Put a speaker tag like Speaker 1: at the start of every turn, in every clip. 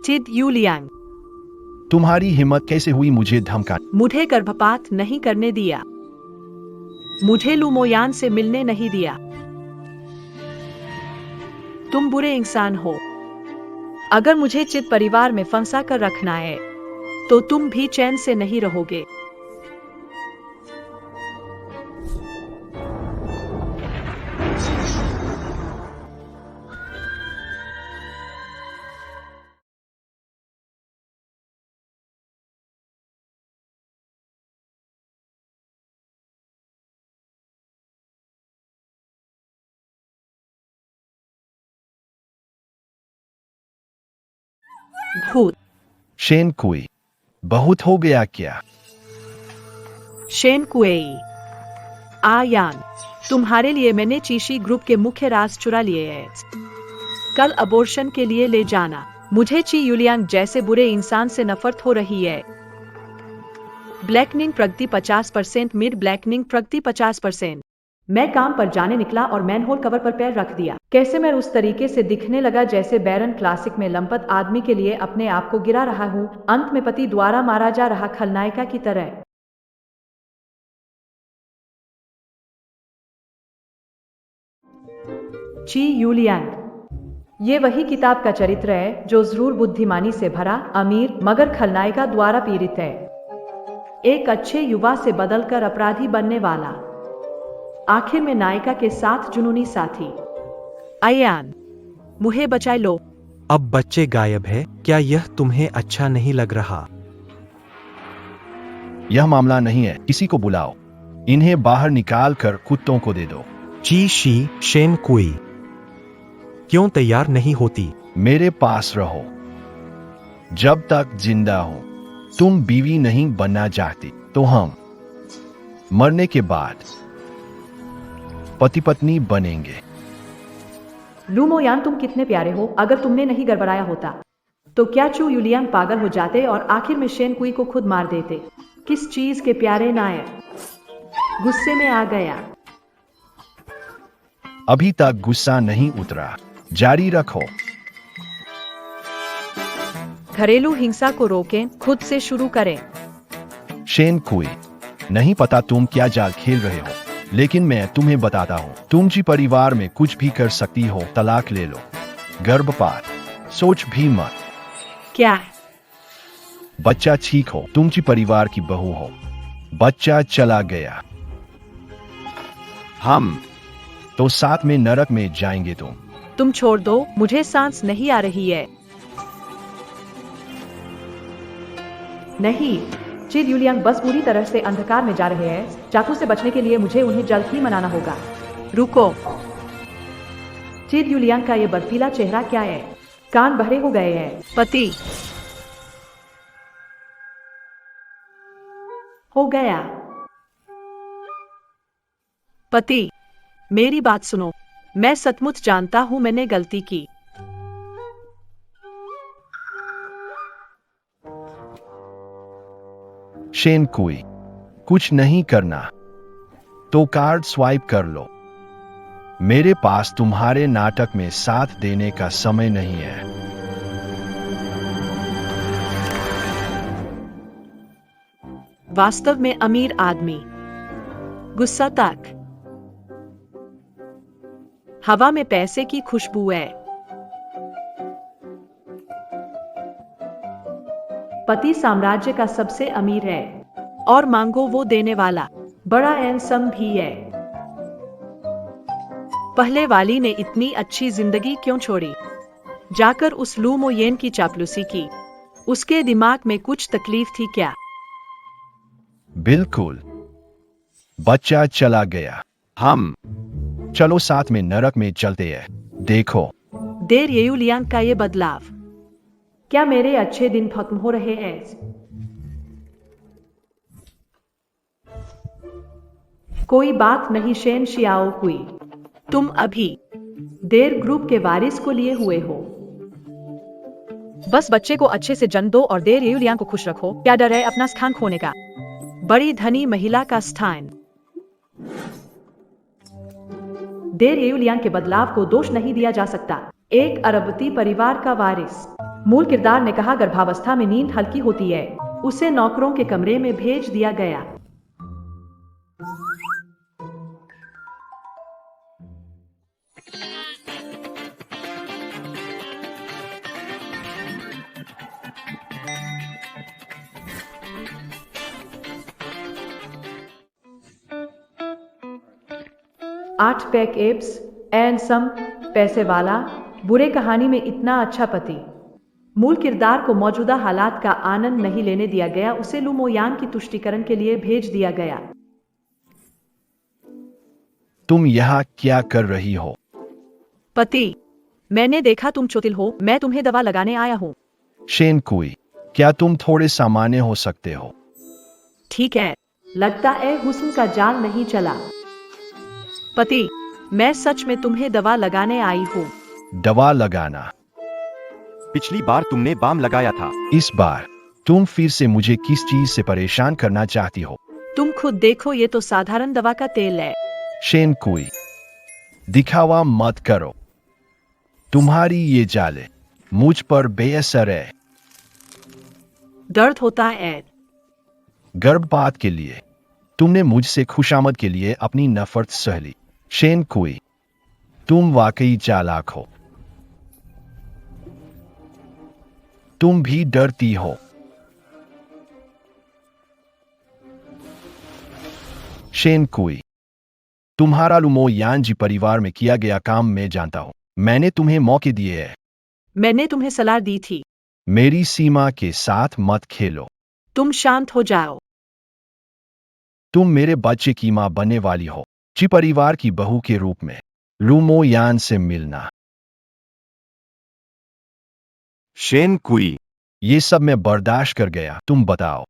Speaker 1: चिद यूलियांग,
Speaker 2: तुम्हारी हिम्मत कैसे हुई मुझे धमका?
Speaker 1: मुझे गर्भपात नहीं करने दिया, मुझे लू मोयान से मिलने नहीं दिया। तुम बुरे इंसान हो। अगर मुझे चिद परिवार में फंसा कर रखना है तो तुम भी चैन से नहीं रहोगे। भूत।
Speaker 2: शेन कुई, बहुत हो गया क्या?
Speaker 1: शेन कुएई, आयान, तुम्हारे लिए मैंने चीशी ग्रुप के मुख्य राज चुरा लिए हैं। कल अबॉर्शन के लिए ले जाना। मुझे ची यूलियांग जैसे बुरे इंसान से नफरत हो रही है। ब्लैकनिंग प्रगति 50%, मिड ब्लैकनिंग प्रगति 50%। मैं काम पर जाने निकला और मैनहोल कवर पर पैर रख दिया। कैसे मैं उस तरीके से दिखने लगा जैसे बैरन क्लासिक में लंपत आदमी के लिए अपने आप को गिरा रहा हूँ, अंत में पति द्वारा मारा जा रहा खलनायिका की तरह। ची यूलियांग, ये वही किताब का चरित्र है जो जरूर बुद्धिमानी से भरा, अमीर मगर खलनायिका द्वारा पीड़ित है। एक अच्छे युवा से बदलकर अपराधी बनने वाला, आखिर में नायिका के साथ जुनूनी साथी। आयान, मुझे बचाए लो।
Speaker 3: अब बच्चे गायब है, क्या यह तुम्हें अच्छा नहीं लग रहा?
Speaker 2: यह मामला नहीं है, किसी को बुलाओ, इन्हें बाहर निकाल कर कुत्तों को दे दो।
Speaker 3: ची शी शेन कुई, क्यों तैयार नहीं होती?
Speaker 2: मेरे पास रहो जब तक जिंदा हो। तुम बीवी नहीं बनना चाहती तो हम मरने के बाद पति पत्नी बनेंगे।
Speaker 1: लू मोयान, तुम कितने प्यारे हो। अगर तुमने नहीं गड़बड़ाया होता तो क्या चू यूलियांग पागल हो जाते और आखिर में शेन कुई को खुद मार देते। किस चीज के प्यारे नायक। गुस्से में आ गया।
Speaker 2: अभी तक गुस्सा नहीं उतरा, जारी रखो।
Speaker 1: घरेलू हिंसा को रोकें, खुद से शुरू करें।
Speaker 2: शेन कुई, नहीं पता तुम क्या जाल खेल रहे हो, लेकिन मैं तुम्हें बताता हूँ, तुम जी परिवार में कुछ भी कर सकती हो। तलाक ले लो, गर्भपात, सोच भी मत।
Speaker 1: क्या?
Speaker 2: बच्चा ठीक हो, तुम जी परिवार की बहू हो। बच्चा चला गया, हम तो साथ में नरक में जाएंगे।
Speaker 1: तुम छोड़ दो, मुझे सांस नहीं आ रही है। नहीं, चिद यूलियांग बस पूरी तरह से अंधकार में जा रहे हैं। चाकू से बचने के लिए मुझे उन्हें जल्द ही मनाना होगा। रुको। चिद यूलियांग का ये बर्फीला चेहरा क्या है? कान बहरे हो गए हैं। पति हो गया। पति, मेरी बात सुनो। मैं सचमुच जानता हूं मैंने गलती की।
Speaker 2: शेन कुई, कुछ नहीं करना तो कार्ड स्वाइप कर लो। मेरे पास तुम्हारे नाटक में साथ देने का समय नहीं है।
Speaker 1: वास्तव में अमीर आदमी, गुस्सा तक। हवा में पैसे की खुशबू है। पति साम्राज्य का सबसे अमीर है और मांगो वो देने वाला, बड़ा हैंडसम भी है। पहले वाली ने इतनी अच्छी जिंदगी क्यों छोड़ी? जाकर उस लू मोयेन की चापलूसी की। उसके दिमाग में कुछ तकलीफ थी क्या?
Speaker 2: बिल्कुल, बच्चा चला गया। हम चलो साथ में नरक में चलते हैं। देखो,
Speaker 1: देर यूलियांग का ये बदलाव। क्या मेरे अच्छे दिन खत्म हो रहे हैं? कोई बात नहीं शेन शियाओ कुई, तुम अभी देर ग्रुप के वारिस को लिए हुए हो। बस बच्चे को अच्छे से जन्म दो और देर यूलियांग को खुश रखो। क्या डर है अपना स्थान खोने का? बड़ी धनी महिला का स्थान। देर यूलियांग के बदलाव को दोष नहीं दिया जा सकता। एक अरबपति परिवार का वारिस मूल किरदार ने कहा, गर्भावस्था में नींद हल्की होती है। उसे नौकरों के कमरे में भेज दिया गया। आठ पैक एब्स एंड सम पैसे वाला, बुरे कहानी में इतना अच्छा पति। मूल किरदार को मौजूदा हालात का आनंद नहीं लेने दिया गया। उसे लू मोयान की तुष्टीकरण के लिए भेज दिया गया।
Speaker 2: तुम यहाँ क्या कर रही हो?
Speaker 1: पति, मैंने देखा तुम चोटिल हो, मैं तुम्हें दवा लगाने आया हूँ।
Speaker 2: शेन कुई, क्या तुम थोड़े सामान्य हो सकते हो?
Speaker 1: ठीक है, लगता है हुस्न का जाल नहीं चला। पति, मैं सच में तुम्हें दवा लगाने आई हूँ।
Speaker 2: दवा लगाना?
Speaker 3: पिछली बार तुमने बाम लगाया था।
Speaker 2: इस बार तुम फिर से मुझे किस चीज से परेशान करना चाहती हो?
Speaker 1: तुम खुद देखो, ये तो साधारण दवा का तेल है।
Speaker 2: शेन कुई, दिखावा मत करो। तुम्हारी ये जाले मुझ पर बेअसर है।
Speaker 1: दर्द होता है।
Speaker 2: गर्भपात के लिए तुमने मुझसे खुशामद के लिए अपनी नफरत सह ली। शेन कुई, तुम वाकई चालाक हो। तुम भी डरती हो। शेन कुई, तुम्हारा लू मोयान जी परिवार में किया गया काम मैं जानता हूं। मैंने तुम्हें मौके दिए हैं।
Speaker 1: मैंने तुम्हें सलाह दी थी।
Speaker 2: मेरी सीमा के साथ मत खेलो।
Speaker 1: तुम शांत हो जाओ।
Speaker 2: तुम मेरे बच्चे की मां बनने वाली हो। जी परिवार की बहू के रूप में लू मोयान से मिलना।
Speaker 3: शेन कुई,
Speaker 2: ये सब मैं बर्दाश्त कर गया। तुम बताओ,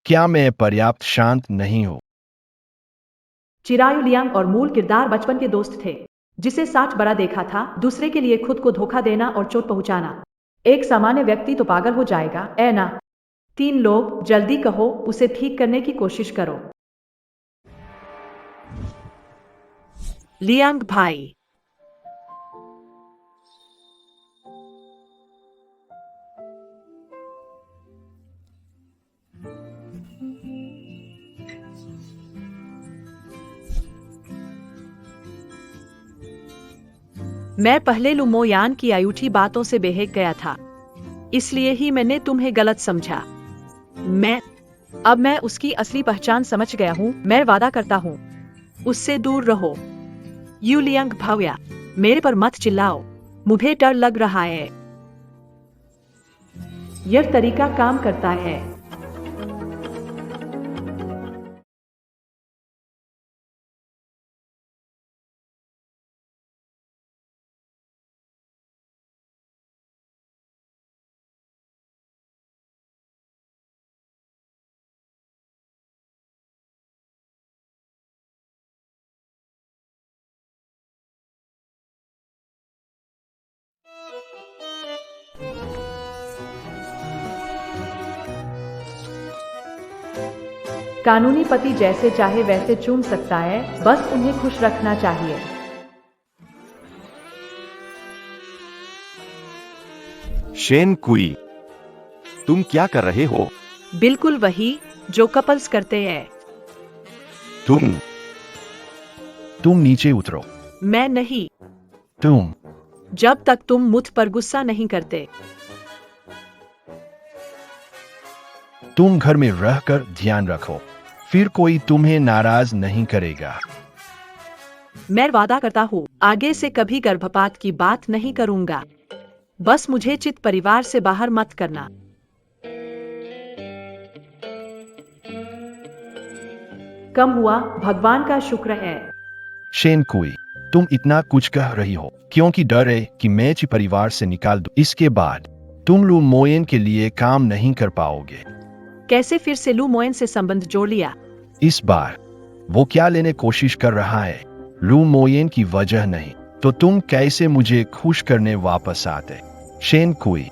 Speaker 2: क्या मैं पर्याप्त शांत नहीं हूं?
Speaker 1: चिरायु लियांग और मूल किरदार बचपन के दोस्त थे, जिसे साच बड़ा देखा था। दूसरे के लिए खुद को धोखा देना और चोट पहुंचाना। एक सामान्य व्यक्ति तो पागल हो जाएगा, ऐ ना? 3 लोग, जल्दी कहो, उसे ठीक करने की कोशिश करो। लियांग भाई, मैं पहले लू मोयान की अयूठी बातों से बेहक गया था, इसलिए ही मैंने तुम्हें गलत समझा। अब मैं उसकी असली पहचान समझ गया हूँ। मैं वादा करता हूँ, उससे दूर रहो। यू लियांग भाव्या, मेरे पर मत चिल्लाओ, मुझे डर लग रहा है। यह तरीका काम करता है। कानूनी पति जैसे चाहे वैसे चूम सकता है, बस उन्हें खुश रखना चाहिए।
Speaker 3: शेन कुई, तुम क्या कर रहे हो?
Speaker 1: बिल्कुल वही जो कपल्स करते हैं।
Speaker 2: तुम नीचे उतरो।
Speaker 1: मैं नहीं।
Speaker 2: तुम
Speaker 1: जब तक तुम मुझ पर गुस्सा नहीं करते।
Speaker 2: तुम घर में रहकर ध्यान रखो, फिर कोई तुम्हें नाराज नहीं करेगा।
Speaker 1: मैं वादा करता हूँ, आगे से कभी गर्भपात की बात नहीं करूंगा। बस मुझे चित परिवार से बाहर मत करना। कम हुआ, भगवान का शुक्र है।
Speaker 2: शेन कुई, तुम इतना कुछ कह रही हो क्योंकि डर है कि मैं ची परिवार से निकाल दूं। इसके बाद तुम लू मोयन के लिए काम नहीं कर पाओगे।
Speaker 1: कैसे फिर से लू मोयन से संबंध जोड़ लिया?
Speaker 2: इस बार वो क्या लेने कोशिश कर रहा है? लू मोयन की वजह नहीं तो तुम कैसे मुझे खुश करने वापस आते? शेन कुई,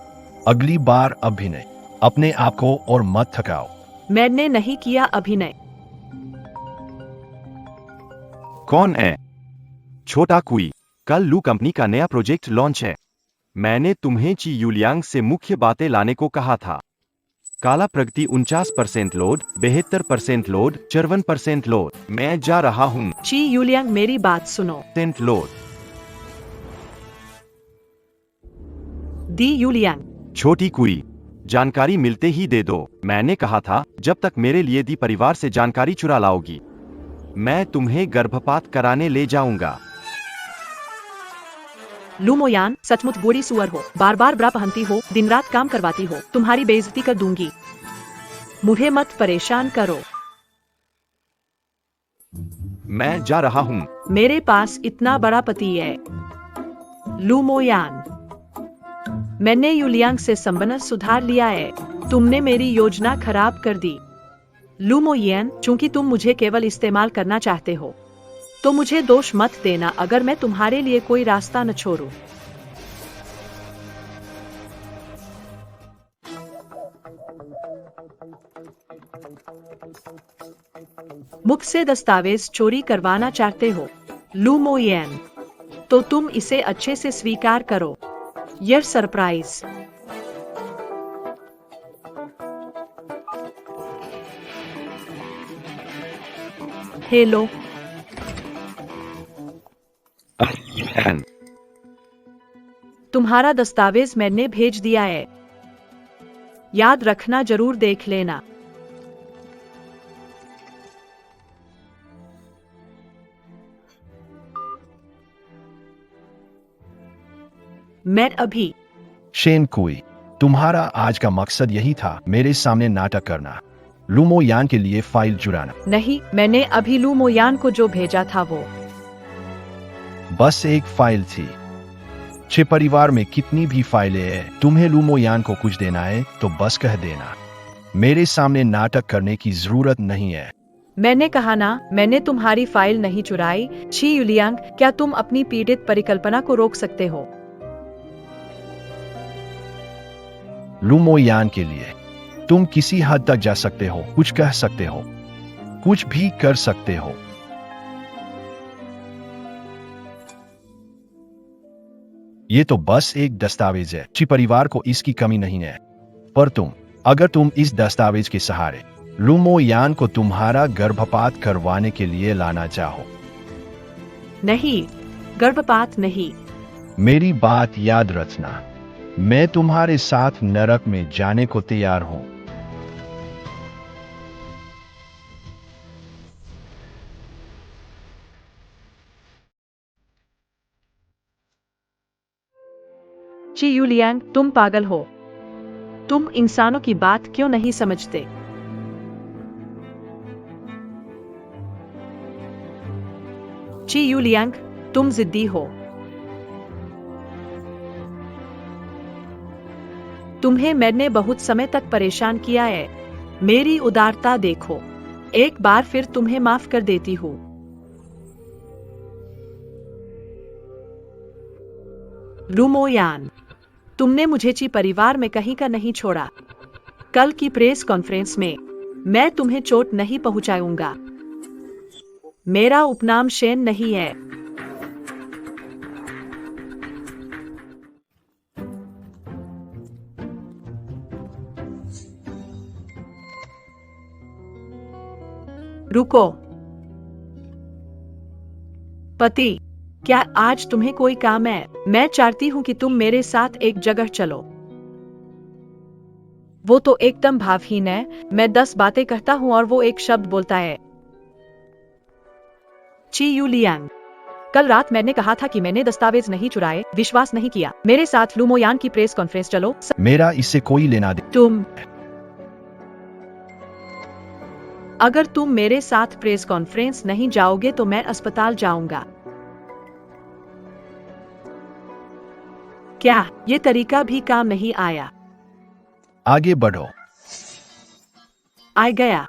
Speaker 2: अगली बार अभिनय अपने आप को और मत थकाओ।
Speaker 1: मैंने नहीं किया अभिनय।
Speaker 3: कौन है? छोटा कुई, कल लू कंपनी का नया प्रोजेक्ट लॉन्च है। मैंने तुम्हें ची यूलियांग से मुख्य बातें लाने को कहा था। काला प्रगति 49% लोड, 72% लोड, 54% लोड। मैं जा रहा हूँ।
Speaker 1: ची यूलियांग मेरी बात सुनो।
Speaker 3: Saint load.
Speaker 1: दी यूलियांग,
Speaker 3: छोटी कुई, जानकारी मिलते ही दे दो। मैंने कहा था जब तक मेरे लिए दी परिवार से जानकारी चुरा लाओगी, मैं तुम्हें गर्भपात कराने ले जाऊंगा।
Speaker 1: लूमोयान, सचमुच बुरी सुअर हो, बार बार ब्रा पहनती हो, दिन रात काम करवाती हो, तुम्हारी बेइज्जती कर दूंगी। मुझे मत परेशान करो।
Speaker 3: मैं जा रहा हूँ।
Speaker 1: मेरे पास इतना बड़ा पति है। लूमोयान, मैंने यूलियांग से संबंध सुधार लिया है। तुमने मेरी योजना खराब कर दी। लूमोयान, चूंकि तुम मुझे केवल इस्तेमाल करना चाहते हो, तो मुझे दोष मत देना अगर मैं तुम्हारे लिए कोई रास्ता न छोड़ूं। मुझसे दस्तावेज चोरी करवाना चाहते हो, लूमोयान, तो तुम इसे अच्छे से स्वीकार करो। यह सरप्राइज। हेलो, तुम्हारा दस्तावेज मैंने भेज दिया है। याद रखना, जरूर देख लेना। मैं अभी।
Speaker 2: शेन कुई, तुम्हारा आज का मकसद यही था, मेरे सामने नाटक करना, लूमोयान के लिए फाइल चुराना।
Speaker 1: नहीं, मैंने अभी लूमोयान को जो भेजा था वो
Speaker 2: बस एक फाइल थी। छह परिवार में कितनी भी फाइलें हैं, तुम्हें लूमोयान को कुछ देना है तो बस कह देना। मेरे सामने नाटक करने की जरूरत नहीं है।
Speaker 1: मैंने कहा ना, मैंने तुम्हारी फाइल नहीं चुराई। छी यूलियांग, क्या तुम अपनी पीड़ित परिकल्पना को रोक सकते हो?
Speaker 2: लूमोयान के लिए तुम किसी हद तक जा सकते हो, कुछ कह सकते हो, कुछ भी कर सकते हो। ये तो बस एक दस्तावेज है। ची परिवार को इसकी कमी नहीं है। पर अगर तुम इस दस्तावेज के सहारे लूमोयान को तुम्हारा गर्भपात करवाने के लिए लाना चाहो।
Speaker 1: नहीं, गर्भपात नहीं।
Speaker 2: मेरी बात याद रखना, मैं तुम्हारे साथ नरक में जाने को तैयार हूं।
Speaker 1: ची यूलियांग, तुम पागल हो। तुम इंसानों की बात क्यों नहीं समझते? ची यूलियांग, तुम जिद्दी हो। तुम्हें मैंने बहुत समय तक परेशान किया है। मेरी उदारता देखो। एक बार फिर तुम्हें माफ कर देती हूँ। लूमोयान, तुमने मुझे ची परिवार में कहीं का नहीं छोड़ा। कल की प्रेस कॉन्फ्रेंस में मैं तुम्हें चोट नहीं पहुंचाऊंगा। मेरा उपनाम शेन नहीं है। रुको। पति, क्या आज तुम्हें कोई काम है? मैं चाहती हूं कि तुम मेरे साथ एक जगह चलो। वो तो एकदम भावहीन है। मैं 10 बातें कहता हूं और वो एक शब्द बोलता है। ची यूलियांग, कल रात मैंने कहा था कि मैंने दस्तावेज नहीं चुराए, विश्वास नहीं किया। मेरे साथ लूमोयान की प्रेस कॉन्फ्रेंस चलो।
Speaker 2: मेरा इससे कोई लेना दे।
Speaker 1: अगर तुम मेरे साथ प्रेस कॉन्फ्रेंस नहीं जाओगे तो मैं अस्पताल जाऊंगा। क्या ये तरीका भी काम नहीं आया?
Speaker 2: आगे बढ़ो।
Speaker 1: आ गया।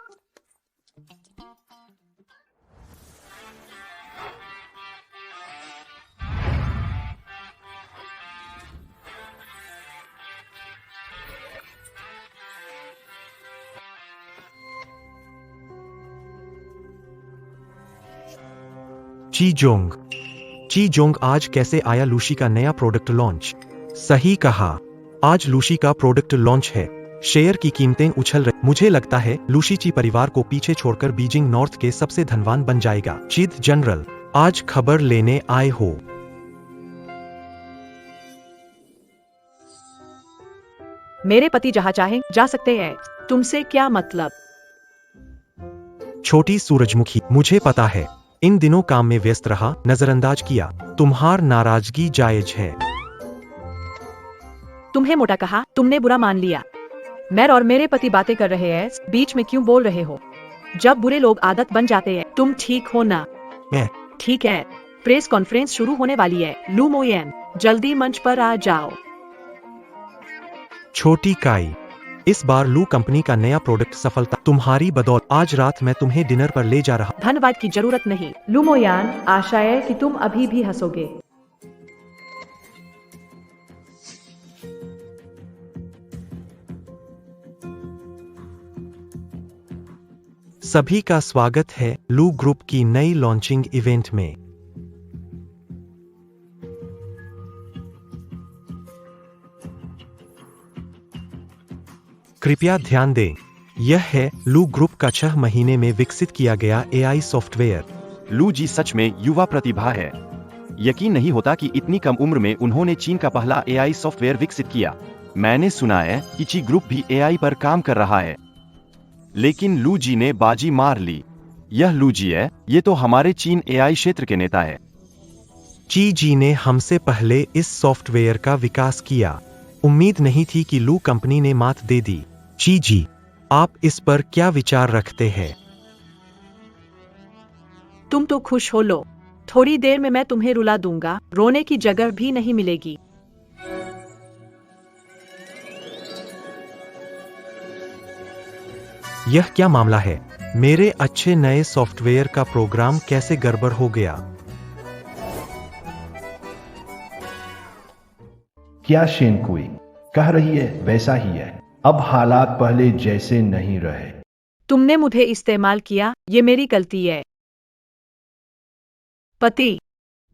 Speaker 3: ची जोंग आज कैसे आया लूशी का नया प्रोडक्ट लॉन्च?
Speaker 4: सही कहा। आज लूशी का प्रोडक्ट लॉन्च है। शेयर की कीमतें उछल रही। मुझे लगता है लूशी ची परिवार को पीछे छोड़कर बीजिंग नॉर्थ के सबसे धनवान बन जाएगा। चीफ जनरल, आज खबर लेने आए हो?
Speaker 1: मेरे पति जहाँ चाहे जा सकते हैं, तुमसे क्या मतलब?
Speaker 4: छोटी सूरजमुखी, मुझे पता है इन दिनों काम में व्यस्त रहा, नजरअंदाज किया। तुम्हार नाराजगी जायज है।
Speaker 1: तुम्हें मोटा कहा, तुमने बुरा मान लिया। मैं और मेरे पति बातें कर रहे हैं, बीच में क्यों बोल रहे हो? जब बुरे लोग आदत बन जाते हैं। तुम ठीक हो ना?
Speaker 4: मैं
Speaker 1: ठीक है, प्रेस कॉन्फ्रेंस शुरू होने वाली है। लू मोयन, जल्दी मंच पर आ जाओ।
Speaker 4: छोटी काई, इस बार लू कंपनी का नया प्रोडक्ट सफलता तुम्हारी बदौलत। आज रात मैं तुम्हें डिनर पर ले जा रहा।
Speaker 1: धन्यवाद की जरूरत नहीं लू मोयान, आशा है कि तुम अभी भी हंसोगे।
Speaker 4: सभी का स्वागत है लू ग्रुप की नई लॉन्चिंग इवेंट में। कृपया ध्यान दें, यह है लू ग्रुप का 6 महीने में विकसित किया गया एआई सॉफ्टवेयर।
Speaker 3: लू जी सच में युवा प्रतिभा है। यकीन नहीं होता कि इतनी कम उम्र में उन्होंने चीन का पहला एआई सॉफ्टवेयर विकसित किया। मैंने सुना है कि ची ग्रुप भी एआई पर काम कर रहा है, लेकिन लू जी ने बाजी मार ली। यह लू जी है, ये तो हमारे चीन एआई क्षेत्र के नेता है।
Speaker 4: ची जी ने हमसे पहले इस सॉफ्टवेयर का विकास किया। उम्मीद नहीं थी कि लू कंपनी ने मात दे दी। ची जी, आप इस पर क्या विचार रखते हैं?
Speaker 1: तुम तो खुश हो लो। थोड़ी देर में मैं तुम्हें रुला दूंगा, रोने की जगह भी नहीं मिलेगी।
Speaker 4: यह क्या मामला है? मेरे अच्छे नए सॉफ्टवेयर का प्रोग्राम कैसे गड़बड़ हो गया?
Speaker 2: क्या शेनकुई कह रही है वैसा ही है। अब हालात पहले जैसे नहीं रहे।
Speaker 1: तुमने मुझे इस्तेमाल किया, ये मेरी गलती है। पति,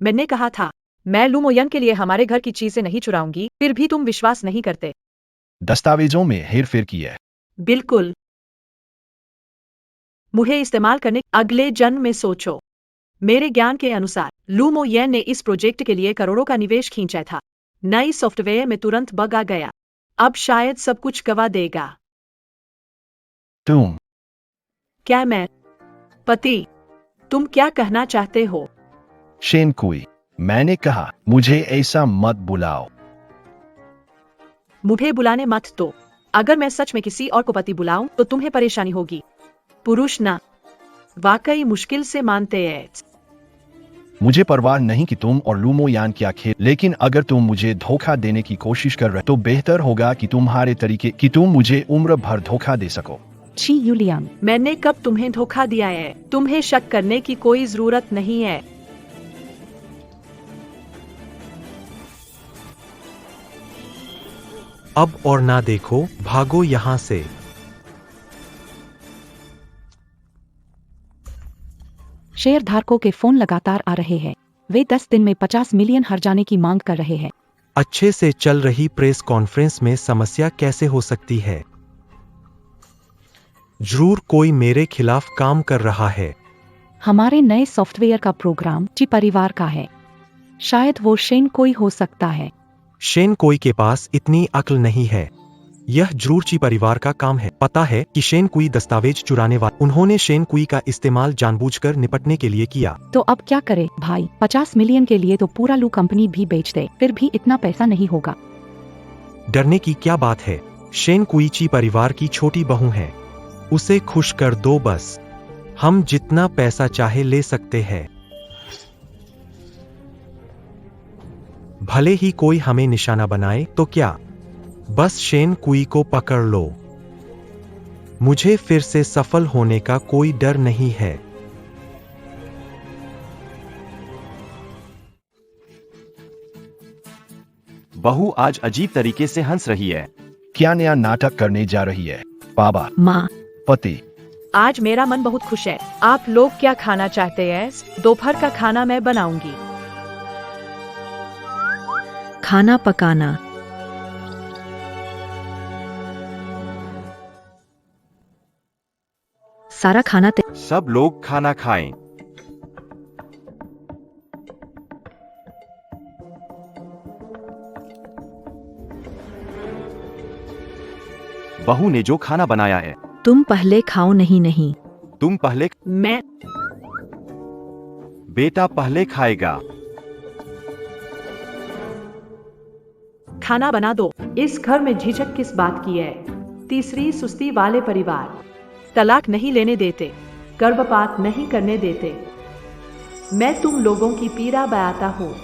Speaker 1: मैंने कहा था मैं लू मोयन के लिए हमारे घर की चीजें नहीं चुराऊंगी, फिर भी तुम विश्वास नहीं करते।
Speaker 2: दस्तावेजों में हेरफेर की है।
Speaker 1: बिल्कुल। मुझे इस्तेमाल करने अगले जन्म में सोचो। मेरे ज्ञान के अनुसार लू मोयन ने इस प्रोजेक्ट के लिए करोड़ों का निवेश खींचा था। नई सॉफ्टवेयर में तुरंत बग आ गया। अब शायद सब कुछ गवा देगा।
Speaker 2: तुम
Speaker 1: क्या मैं? पति, तुम क्या कहना चाहते हो?
Speaker 2: शेनकुई, मैंने कहा मुझे ऐसा मत बुलाओ।
Speaker 1: मुझे बुलाने मत दो। अगर मैं सच में किसी और को पति बुलाऊं तो तुम्हें परेशानी होगी। पुरुष ना वाकई मुश्किल से मानते हैं।
Speaker 2: मुझे परवाह नहीं कि तुम और लू मोयान क्या खेल, लेकिन अगर तुम मुझे धोखा देने की कोशिश कर रहे तो बेहतर होगा कि तुम्हारे तरीके कि तुम मुझे उम्र भर धोखा दे सको।
Speaker 5: ची यूलियान,
Speaker 1: मैंने कब तुम्हें धोखा दिया है? तुम्हें शक करने की कोई जरूरत नहीं है।
Speaker 4: अब और ना देखो, भागो यहां से।
Speaker 5: शेयर धारकों के फोन लगातार आ रहे हैं। वे 10 दिन में 50 मिलियन हर जाने की मांग कर रहे हैं।
Speaker 4: अच्छे से चल रही प्रेस कॉन्फ्रेंस में समस्या कैसे हो सकती है? जरूर कोई मेरे खिलाफ काम कर रहा है।
Speaker 5: हमारे नए सॉफ्टवेयर का प्रोग्राम ची परिवार का है। शायद वो शेन कोई हो सकता है।
Speaker 4: शेन कोई के पास इतनी अक्ल नहीं है। यह जरूर ची परिवार का काम है। पता है कि शेन कुई दस्तावेज चुराने वाले। उन्होंने शेन कुई का इस्तेमाल जानबूझकर निपटने के लिए किया।
Speaker 5: तो अब क्या करे भाई? 50 मिलियन के लिए तो पूरा लू कंपनी भी बेच दे, फिर भी इतना पैसा नहीं होगा।
Speaker 4: डरने की क्या बात है? शेन कुई ची परिवार की छोटी बहू है। उसे खुश कर दो बस। हम जितना पैसा चाहे ले सकते हैं। भले ही कोई हमें निशाना बनाए तो क्या, बस शेन कुई को पकड़ लो। मुझे फिर से सफल होने का कोई डर नहीं है।
Speaker 3: बहू आज अजीब तरीके से हंस रही है।
Speaker 2: क्या नया नाटक करने जा रही है? बाबा,
Speaker 5: माँ,
Speaker 2: पति,
Speaker 1: आज मेरा मन बहुत खुश है। आप लोग क्या खाना चाहते हैं? दोपहर का खाना मैं बनाऊंगी।
Speaker 6: खाना पकाना
Speaker 5: सारा खाना
Speaker 3: सब लोग खाना खाएं। बहू ने जो खाना बनाया है,
Speaker 5: तुम पहले खाओ। नहीं।
Speaker 3: तुम पहले।
Speaker 1: मैं
Speaker 3: बेटा पहले खाएगा।
Speaker 1: खाना बना दो। इस घर में झिझक किस बात की है? तीसरी सुस्ती वाले परिवार तलाक नहीं लेने देते, गर्भपात नहीं करने देते। मैं तुम लोगों की पीड़ा बयाता हूँ।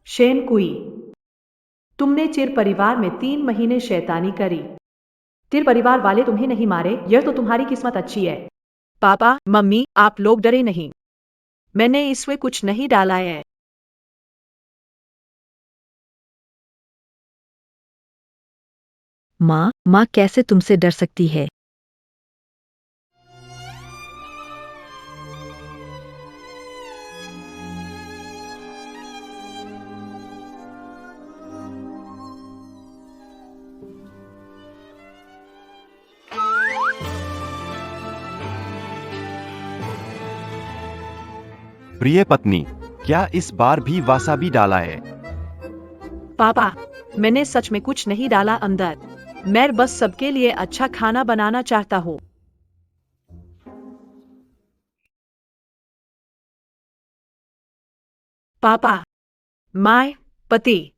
Speaker 1: शेन कुई, तुमने चिर परिवार में 3 महीने शैतानी करी। चिर परिवार वाले तुम्हें नहीं मारे, यह तो तुम्हारी किस्मत अच्छी है। पापा मम्मी, आप लोग डरे नहीं। मैंने इसमें कुछ नहीं डाला है।
Speaker 5: माँ कैसे तुमसे डर सकती है?
Speaker 3: प्रिय पत्नी, क्या इस बार भी वासाबी डाला है?
Speaker 1: पापा, मैंने सच में कुछ नहीं डाला अंदर। मैं बस सबके लिए अच्छा खाना बनाना चाहता हूँ। पापा, माय पति,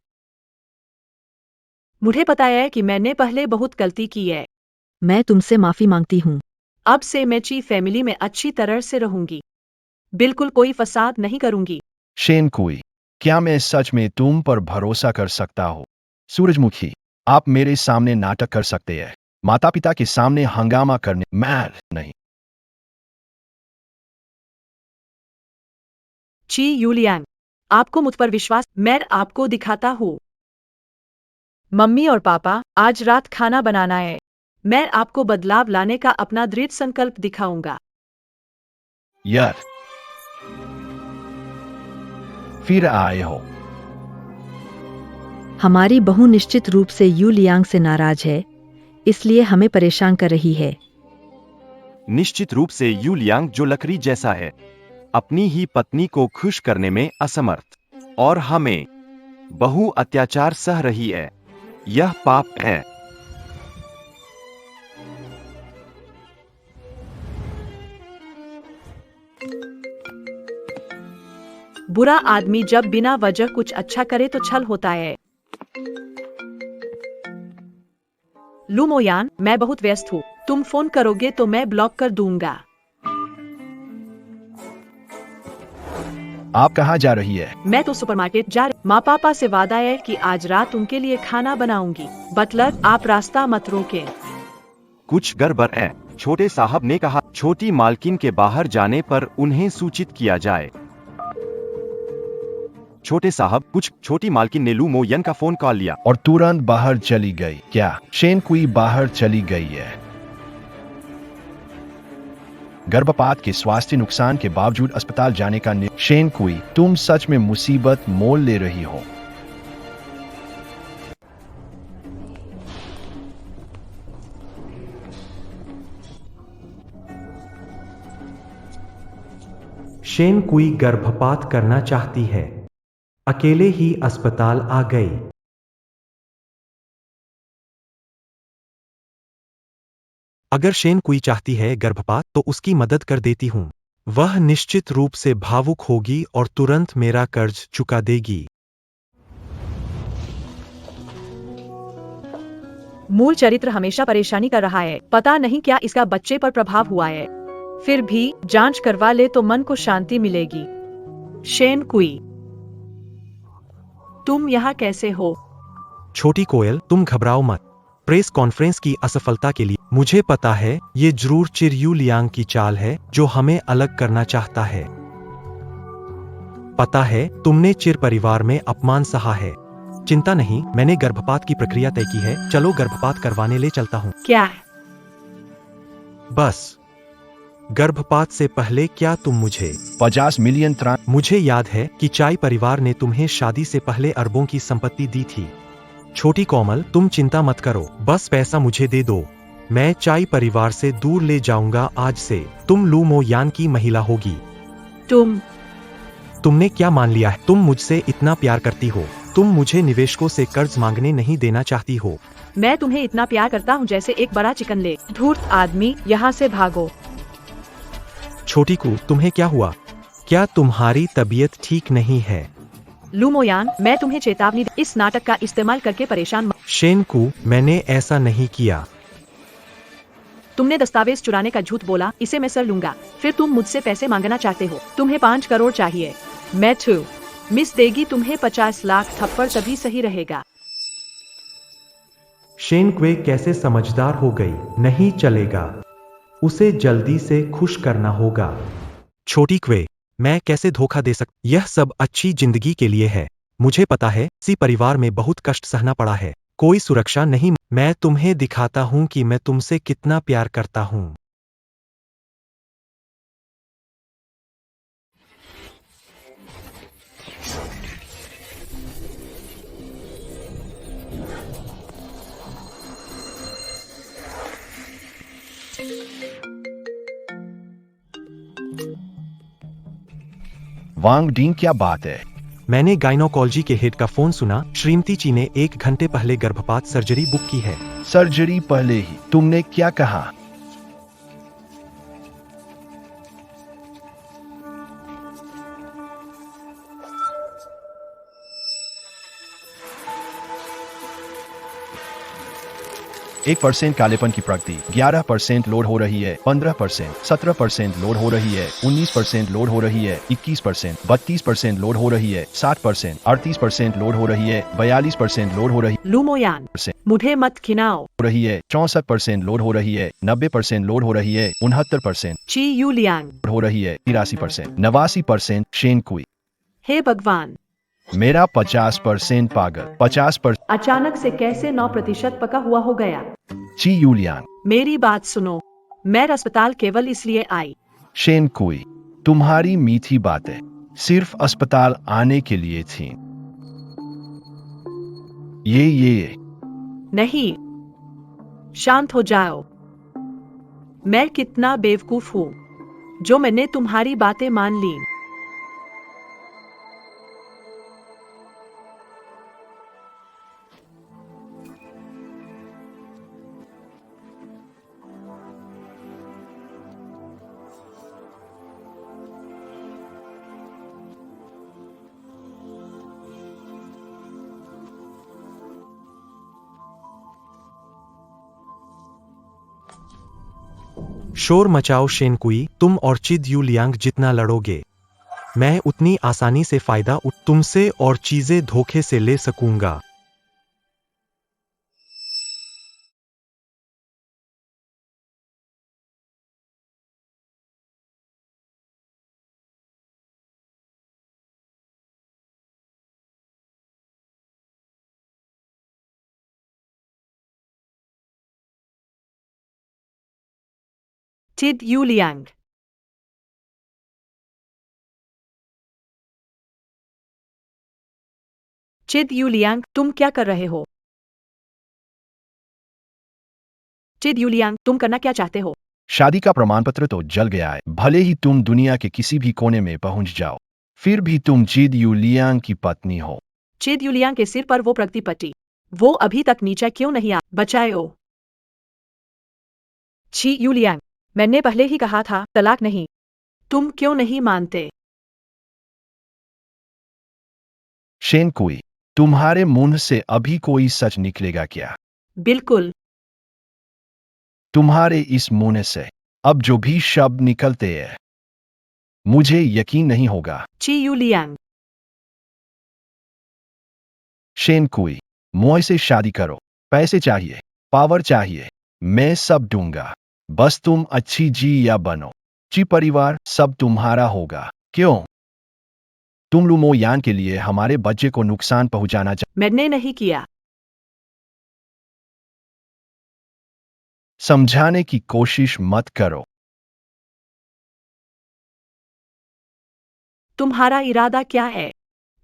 Speaker 1: मुझे पता है कि मैंने पहले बहुत गलती की है।
Speaker 5: मैं तुमसे माफी मांगती हूँ।
Speaker 1: अब से मैं ची फैमिली में अच्छी तरह से रहूंगी। बिल्कुल कोई फसाद नहीं करूंगी।
Speaker 2: शेन कुई, क्या मैं सच में तुम पर भरोसा कर सकता हूँ? सूरजमुखी, आप मेरे सामने नाटक कर सकते हैं, माता पिता के सामने हंगामा करने, मैं नहीं।
Speaker 1: ची यूलियन, आपको मुझ पर विश्वास? मैं आपको दिखाता हूँ। मम्मी और पापा, आज रात खाना बनाना है। मैं आपको बदलाव लाने का अपना दृढ़ संकल्प दिखाऊंगा।
Speaker 2: यार, फिर आए हो।
Speaker 5: हमारी बहू निश्चित रूप से यू लियांग से नाराज है, इसलिए हमें परेशान कर रही है।
Speaker 3: निश्चित रूप से यू लियांग जो लकड़ी जैसा है, अपनी ही पत्नी को खुश करने में असमर्थ, और हमें बहू अत्याचार सह रही है। यह पाप है।
Speaker 1: बुरा आदमी जब बिना वजह कुछ अच्छा करे तो छल होता है। लुमोयान, मैं बहुत व्यस्त हूँ। तुम फोन करोगे तो मैं ब्लॉक कर दूंगा।
Speaker 2: आप कहाँ जा रही है?
Speaker 1: मैं तो सुपरमार्केट जा रही। माँ पापा से वादा है कि आज रात उनके लिए खाना बनाऊंगी। बटलर, आप रास्ता मत रोकें।
Speaker 3: कुछ गड़बड़ है, छोटे साहब ने कहा। छोटी मालकिन के बाहर जाने पर उन्हें सूचित किया जाए। छोटे साहब, कुछ। छोटी मालकिन ने लू मो यन का फोन कॉल लिया
Speaker 2: और तुरंत बाहर चली गई। क्या शेन कुई बाहर चली गई है? गर्भपात के स्वास्थ्य नुकसान के बावजूद अस्पताल जाने का शेन कुई, तुम सच में मुसीबत मोल ले रही हो।
Speaker 4: शेन कुई गर्भपात करना चाहती है, अकेले ही अस्पताल आ गई। अगर शेन कुई चाहती है गर्भपात तो उसकी मदद कर देती हूं। वह निश्चित रूप से भावुक होगी और तुरंत मेरा कर्ज चुका देगी।
Speaker 1: मूल चरित्र हमेशा परेशानी कर रहा है। पता नहीं क्या इसका बच्चे पर प्रभाव हुआ है। फिर भी जांच करवा ले तो मन को शांति मिलेगी। शेन कुई, तुम यहाँ कैसे हो?
Speaker 4: छोटी कोयल, तुम घबराओ मत। प्रेस कॉन्फ्रेंस की असफलता के लिए मुझे पता है ये जरूर चिर यू लियांग की चाल है जो हमें अलग करना चाहता है। पता है तुमने चिर परिवार में अपमान सहा है। चिंता नहीं, मैंने गर्भपात की प्रक्रिया तय की है। चलो गर्भपात करवाने ले चलता हूँ।
Speaker 1: क्या?
Speaker 4: बस गर्भपात से पहले क्या तुम मुझे
Speaker 2: 50 मिलियन
Speaker 4: मुझे याद है कि चाई परिवार ने तुम्हें शादी से पहले अरबों की संपत्ति दी थी। छोटी कोमल, तुम चिंता मत करो, बस पैसा मुझे दे दो। मैं चाई परिवार से दूर ले जाऊंगा आज से। तुम लू मो यान की महिला होगी। तुमने क्या मान लिया है? तुम मुझसे इतना प्यार करती हो, तुम मुझे निवेशकों से कर्ज मांगने नहीं देना चाहती हो।
Speaker 1: मैं तुम्हें इतना प्यार करता हूँ जैसे एक बड़ा चिकन ले। धूर्त आदमी, यहाँ से भागो।
Speaker 4: छोटी कू, तुम्हें क्या हुआ? क्या तुम्हारी तबीयत ठीक नहीं है?
Speaker 1: लूमोयान, मैं तुम्हें चेतावनी इस नाटक का इस्तेमाल करके परेशान
Speaker 4: शेन कू, मैंने ऐसा नहीं किया।
Speaker 1: तुमने दस्तावेज चुराने का झूठ बोला, इसे मैं सर लूंगा। फिर तुम मुझसे पैसे मांगना चाहते हो। तुम्हें 5 करोड़ चाहिए। मैं मिस देगी तुम्हें 50 लाख थप्पड़, तभी सही रहेगा।
Speaker 4: शेन क्वे कैसे समझदार हो गई। नहीं चलेगा, उसे जल्दी से खुश करना होगा। छोटी क्वे, मैं कैसे धोखा दे सकता? यह सब अच्छी जिंदगी के लिए है। मुझे पता है, इसी परिवार में बहुत कष्ट सहना पड़ा है, कोई सुरक्षा नहीं। मैं तुम्हें दिखाता हूं कि मैं तुमसे कितना प्यार करता हूं।
Speaker 2: वांग डीन, क्या बात है?
Speaker 4: मैंने गाइनोकोलॉजी के हेड का फोन सुना। श्रीमती जी ने 1 घंटे पहले गर्भपात सर्जरी बुक की है।
Speaker 2: सर्जरी पहले ही? तुमने क्या कहा? एक % कालेपन की प्रगति, 11% लोड हो रही है, 15%, 17% लोड हो रही है, 19% लोड हो रही है, 21%, 32% लोड हो रही है, 60%, 38% लोड हो रही है, 42% लोड हो
Speaker 1: लूमोयान, मुझे मत खिनाओ।
Speaker 2: रही है, 64% लोड हो रही है, 90% लोड हो रही है, 69%
Speaker 1: ची यूलियांग,
Speaker 2: हो रही है, 83%, 89%। शेन कुई,
Speaker 1: हे भगवान,
Speaker 2: मेरा 50% पागल, 50%।
Speaker 1: अचानक से कैसे 9% पका हुआ हो गया?
Speaker 2: ची यूलियान,
Speaker 1: मेरी बात सुनो, मैं अस्पताल केवल इसलिए आई।
Speaker 2: शेन कुई, तुम्हारी मीठी बातें सिर्फ अस्पताल आने के लिए थी। ये
Speaker 1: नहीं, शांत हो जाओ। मैं कितना बेवकूफ हूँ जो मैंने तुम्हारी बातें मान ली।
Speaker 4: शोर मचाओ शेन कुई, तुम और चिद यू लियांग जितना लड़ोगे, मैं उतनी आसानी से फायदा तुमसे और चीजें धोखे से ले सकूंगा।
Speaker 1: चिद यूलियांग, चिद यूलियांग, तुम क्या कर रहे हो? चिद यूलियांग, तुम करना क्या चाहते हो?
Speaker 2: शादी का प्रमाण पत्र तो जल गया है। भले ही तुम दुनिया के किसी भी कोने में पहुंच जाओ, फिर भी तुम चिद यूलियांग की पत्नी हो।
Speaker 1: चिद यूलियांग के सिर पर वो प्रगति पट्टी, वो अभी तक नीचे क्यों नहीं आ? बचाओ। छी यूलियांग, मैंने पहले ही कहा था, तलाक नहीं। तुम क्यों नहीं मानते?
Speaker 2: शेन कुई, तुम्हारे मुंह से अभी कोई सच निकलेगा क्या?
Speaker 1: बिल्कुल।
Speaker 2: तुम्हारे इस मुंह से अब जो भी शब्द निकलते हैं, मुझे यकीन नहीं होगा।
Speaker 1: ची यूलियांग,
Speaker 2: शेन कुई, मुझसे शादी करो। पैसे चाहिए, पावर चाहिए, मैं सब दूंगा। बस तुम अच्छी जी या बनो। ची परिवार सब तुम्हारा होगा। क्यों? तुम लुमोयान के लिए हमारे बच्चे को नुकसान पहुंचाना
Speaker 1: मैंने नहीं किया।
Speaker 2: समझाने की कोशिश मत करो।
Speaker 1: तुम्हारा इरादा क्या है?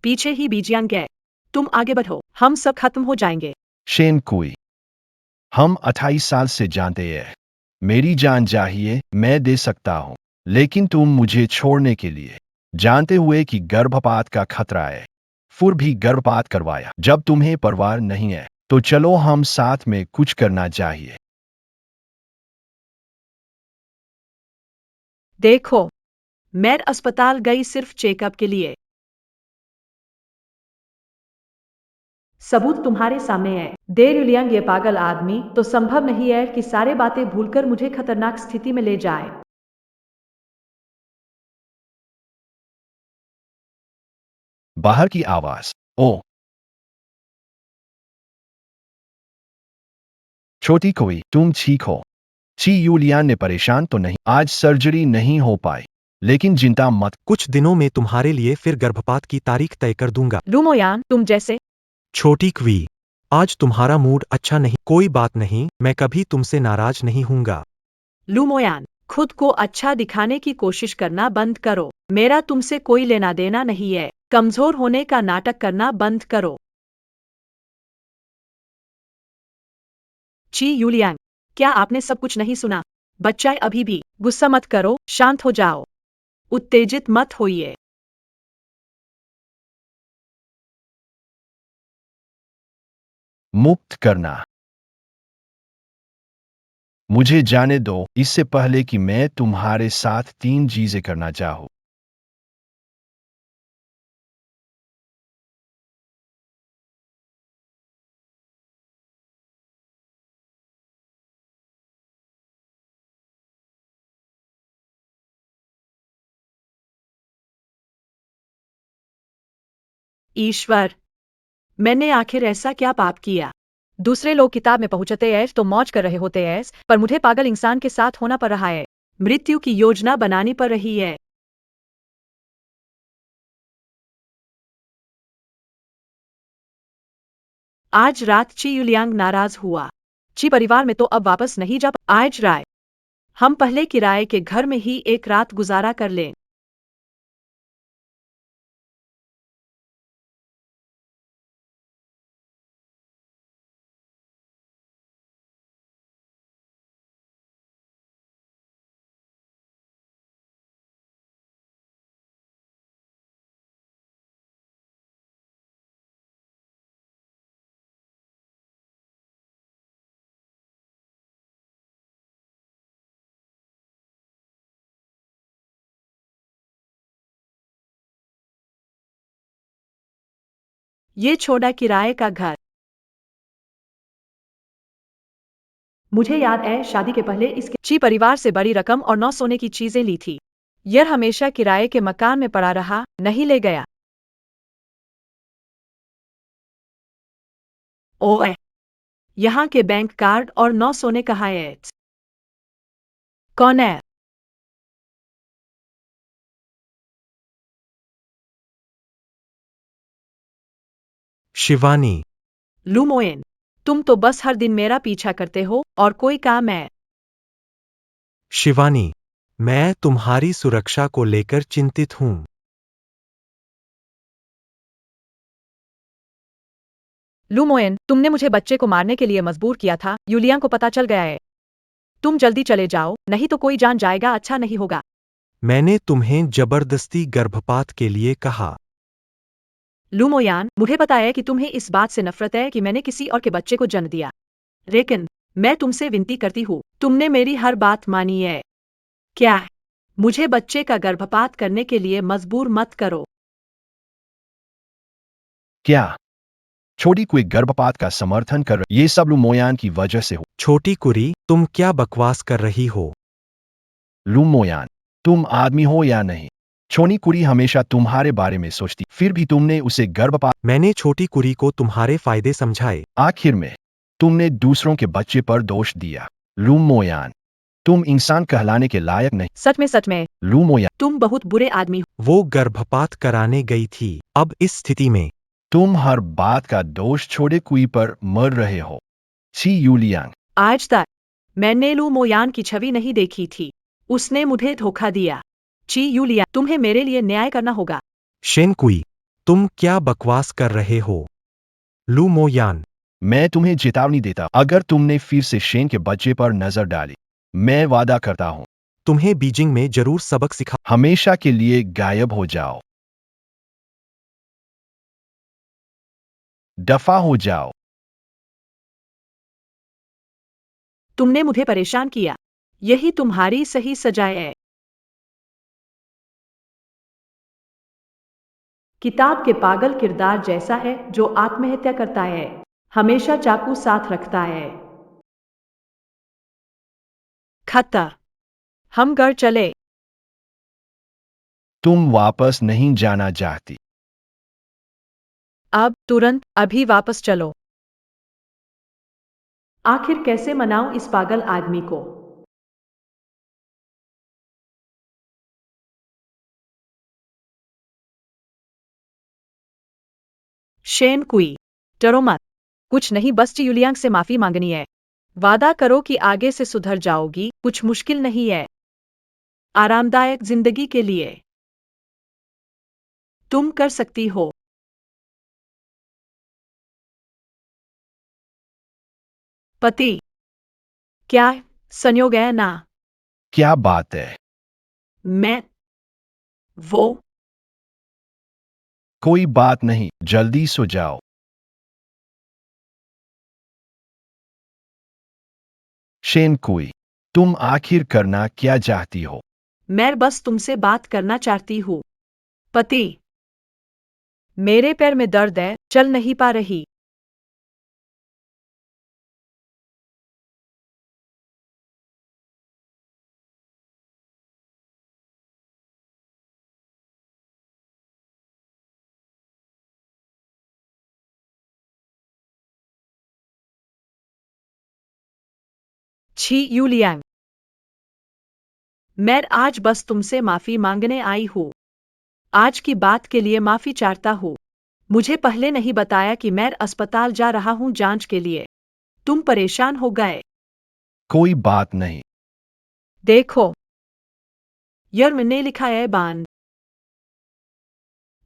Speaker 1: पीछे ही बीजियांग है। तुम आगे बढ़ो, हम सब खत्म हो जाएंगे।
Speaker 2: शेन कुई, हम 28 साल से जानते हैं। मेरी जान चाहिए, मैं दे सकता हूं, लेकिन तुम मुझे छोड़ने के लिए, जानते हुए कि गर्भपात का खतरा है, फिर भी गर्भपात करवाया। जब तुम्हें परवाह नहीं है तो चलो हम साथ में कुछ करना चाहिए।
Speaker 1: देखो, मैं अस्पताल गई सिर्फ चेकअप के लिए। सबूत तुम्हारे सामने है। दे युलियांग ये पागल आदमी तो संभव नहीं है कि सारे बातें भूलकर मुझे खतरनाक स्थिति में ले जाए।
Speaker 2: बाहर की आवाज। ओ छोटी कोई, तुम ठीक हो? ची यूलियान ने परेशान तो नहीं, आज सर्जरी नहीं हो पाई, लेकिन चिंता मत।
Speaker 4: कुछ दिनों में तुम्हारे लिए फिर गर्भपात की तारीख तय कर दूंगा।
Speaker 1: लुमोयान, तुम जैसे।
Speaker 4: छोटी क्वी, आज तुम्हारा मूड अच्छा नहीं। कोई बात नहीं, मैं कभी तुमसे नाराज नहीं हूंगा।
Speaker 1: लुमोयान, खुद को अच्छा दिखाने की कोशिश करना बंद करो। मेरा तुमसे कोई लेना देना नहीं है। कमजोर होने का नाटक करना बंद करो। ची यूलियांग, क्या आपने सब कुछ नहीं सुना? बच्चा अभी भी। गुस्सा मत करो, शांत हो जाओ। उत्तेजित मत होइए।
Speaker 2: मुक्त करना। मुझे जाने दो, इससे पहले कि मैं तुम्हारे साथ 3 चीजें करना चाहूं।
Speaker 1: ईश्वर, मैंने आखिर ऐसा क्या पाप किया? दूसरे लोग किताब में पहुंचते हैं तो मौज कर रहे होते हैं, पर मुझे पागल इंसान के साथ होना पड़ रहा है। मृत्यु की योजना बनानी पड़ रही है। आज रात ची युलियांग नाराज हुआ। ची परिवार में तो अब वापस नहीं जा। आज राय हम पहले किराए के घर में ही एक रात गुजारा कर लें। ये छोड़ा किराए का घर। मुझे याद है, शादी के पहले इसके ची परिवार से बड़ी रकम और 9 सोने की चीजें ली थी। यह हमेशा किराए के मकान में पड़ा रहा, नहीं ले गया। ओए, यहाँ के बैंक कार्ड और 9 सोने कहाँ है? कौन है?
Speaker 4: शिवानी,
Speaker 1: लुमोएन, तुम तो बस हर दिन मेरा पीछा करते हो और कोई काम है?
Speaker 4: शिवानी, मैं तुम्हारी सुरक्षा को लेकर चिंतित हूँ।
Speaker 1: लुमोएन, तुमने मुझे बच्चे को मारने के लिए मजबूर किया था। यूलियांग को पता चल गया है। तुम जल्दी चले जाओ, नहीं तो कोई जान जाएगा, अच्छा नहीं होगा।
Speaker 4: मैंने तुम्हें जबरदस्ती गर्भपात के लिए कहा।
Speaker 1: लुमोयान, मुझे पता है कि तुम्हें इस बात से नफरत है कि मैंने किसी और के बच्चे को जन्म दिया, लेकिन मैं तुमसे विनती करती हूँ, तुमने मेरी हर बात मानी है। क्या? मुझे बच्चे का गर्भपात करने के लिए मजबूर मत करो।
Speaker 2: क्या छोटी कोई गर्भपात का समर्थन कर ये सब लुमोयान की वजह से हो?
Speaker 4: छोटी कुरी, तुम क्या बकवास कर रही हो?
Speaker 2: लुमोयान, तुम आदमी हो या नहीं? छोटी कुड़ी हमेशा तुम्हारे बारे में सोचती, फिर भी तुमने उसे गर्भपात।
Speaker 4: मैंने छोटी कुरी को तुम्हारे फायदे समझाए।
Speaker 2: आखिर में तुमने दूसरों के बच्चे पर दोष दिया। लुमोयान, तुम इंसान कहलाने के लायक नहीं।
Speaker 1: सच में,
Speaker 2: लुमोयान,
Speaker 1: तुम बहुत बुरे आदमी हो।
Speaker 4: वो गर्भपात कराने गई थी। अब इस स्थिति में
Speaker 2: तुम हर बात का दोष छोटे कुई पर मर रहे हो। ची यूलियांग,
Speaker 1: आज तक मैंने लुमोयान की छवि नहीं देखी थी। उसने मुझे धोखा दिया। ची यूलिया, तुम्हें मेरे लिए न्याय करना होगा।
Speaker 4: शेन कुई, तुम क्या बकवास कर रहे हो? लू मोयान,
Speaker 2: मैं तुम्हें चेतावनी देता हूं, अगर तुमने फिर से शेन के बच्चे पर नजर डाली, मैं वादा करता हूं,
Speaker 4: तुम्हें बीजिंग में जरूर सबक सिखा।
Speaker 2: हमेशा के लिए गायब हो जाओ। दफा हो जाओ।
Speaker 1: तुमने मुझे परेशान किया। यही तुम्हारी सही सजा है। किताब के पागल किरदार जैसा है जो आत्महत्या करता है, हमेशा चाकू साथ रखता है। खत्ता। हम घर चले।
Speaker 2: तुम वापस नहीं जाना चाहती।
Speaker 1: अब तुरंत अभी वापस चलो। आखिर कैसे मनाऊं इस पागल आदमी को? शेन कुई, डरो मत। कुछ नहीं, बस यूलियांग से माफी मांगनी है। वादा करो कि आगे से सुधर जाओगी। कुछ मुश्किल नहीं है। आरामदायक जिंदगी के लिए तुम कर सकती हो। पति। क्या संयोग है ना?
Speaker 2: क्या बात है?
Speaker 1: मैं वो
Speaker 2: कोई बात नहीं, जल्दी सो जाओ। शेन कुई, तुम आखिर करना क्या चाहती हो?
Speaker 1: मैं बस तुमसे बात करना चाहती हूँ। पति। मेरे पैर में दर्द है, चल नहीं पा रही। छी यूलियांग। मैं आज बस तुमसे माफी मांगने आई हूँ। आज की बात के लिए माफी चाहता हूँ। मुझे पहले नहीं बताया कि मैं अस्पताल जा रहा हूँ जांच के लिए। तुम परेशान हो गए।
Speaker 2: कोई बात नहीं।
Speaker 1: देखो, यार मैंने लिखा है बान।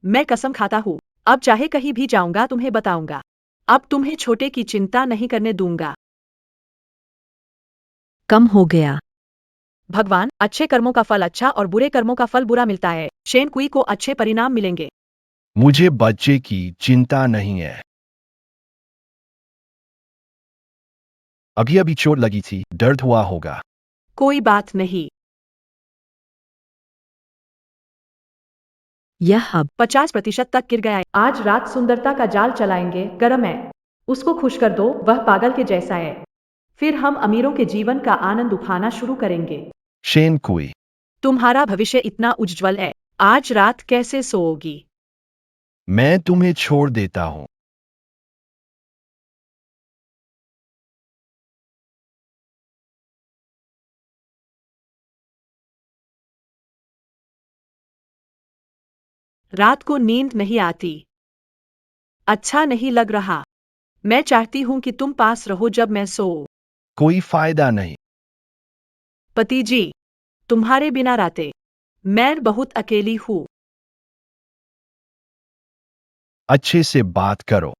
Speaker 1: मैं कसम खाता हूँ, अब चाहे कहीं भी जाऊंगा तुम्हें बताऊंगा। अब तुम्हें छोटे की चिंता नहीं करने दूंगा।
Speaker 5: कम हो गया।
Speaker 1: भगवान, अच्छे कर्मों का फल अच्छा और बुरे कर्मों का फल बुरा मिलता है। शेन कुई को अच्छे परिणाम मिलेंगे।
Speaker 2: मुझे बच्चे की चिंता नहीं है। अभी अभी चोट लगी थी, दर्द हुआ होगा।
Speaker 1: कोई बात नहीं।
Speaker 5: यह अब
Speaker 1: 50% तक गिर गया है। आज रात सुंदरता का जाल चलाएंगे, गरम है। उसको खुश कर दो, वह पागल के जैसा है। फिर हम अमीरों के जीवन का आनंद उठाना शुरू करेंगे।
Speaker 2: शेन कुई,
Speaker 1: तुम्हारा भविष्य इतना उज्ज्वल है। आज रात कैसे सोओगी?
Speaker 2: मैं तुम्हें छोड़ देता हूँ।
Speaker 1: रात को नींद नहीं आती। अच्छा नहीं लग रहा। मैं चाहती हूँ कि तुम पास रहो जब मैं सोऊं।
Speaker 2: कोई फायदा नहीं।
Speaker 1: पति जी, तुम्हारे बिना रातें मैं बहुत अकेली हूँ।
Speaker 2: अच्छे से बात करो।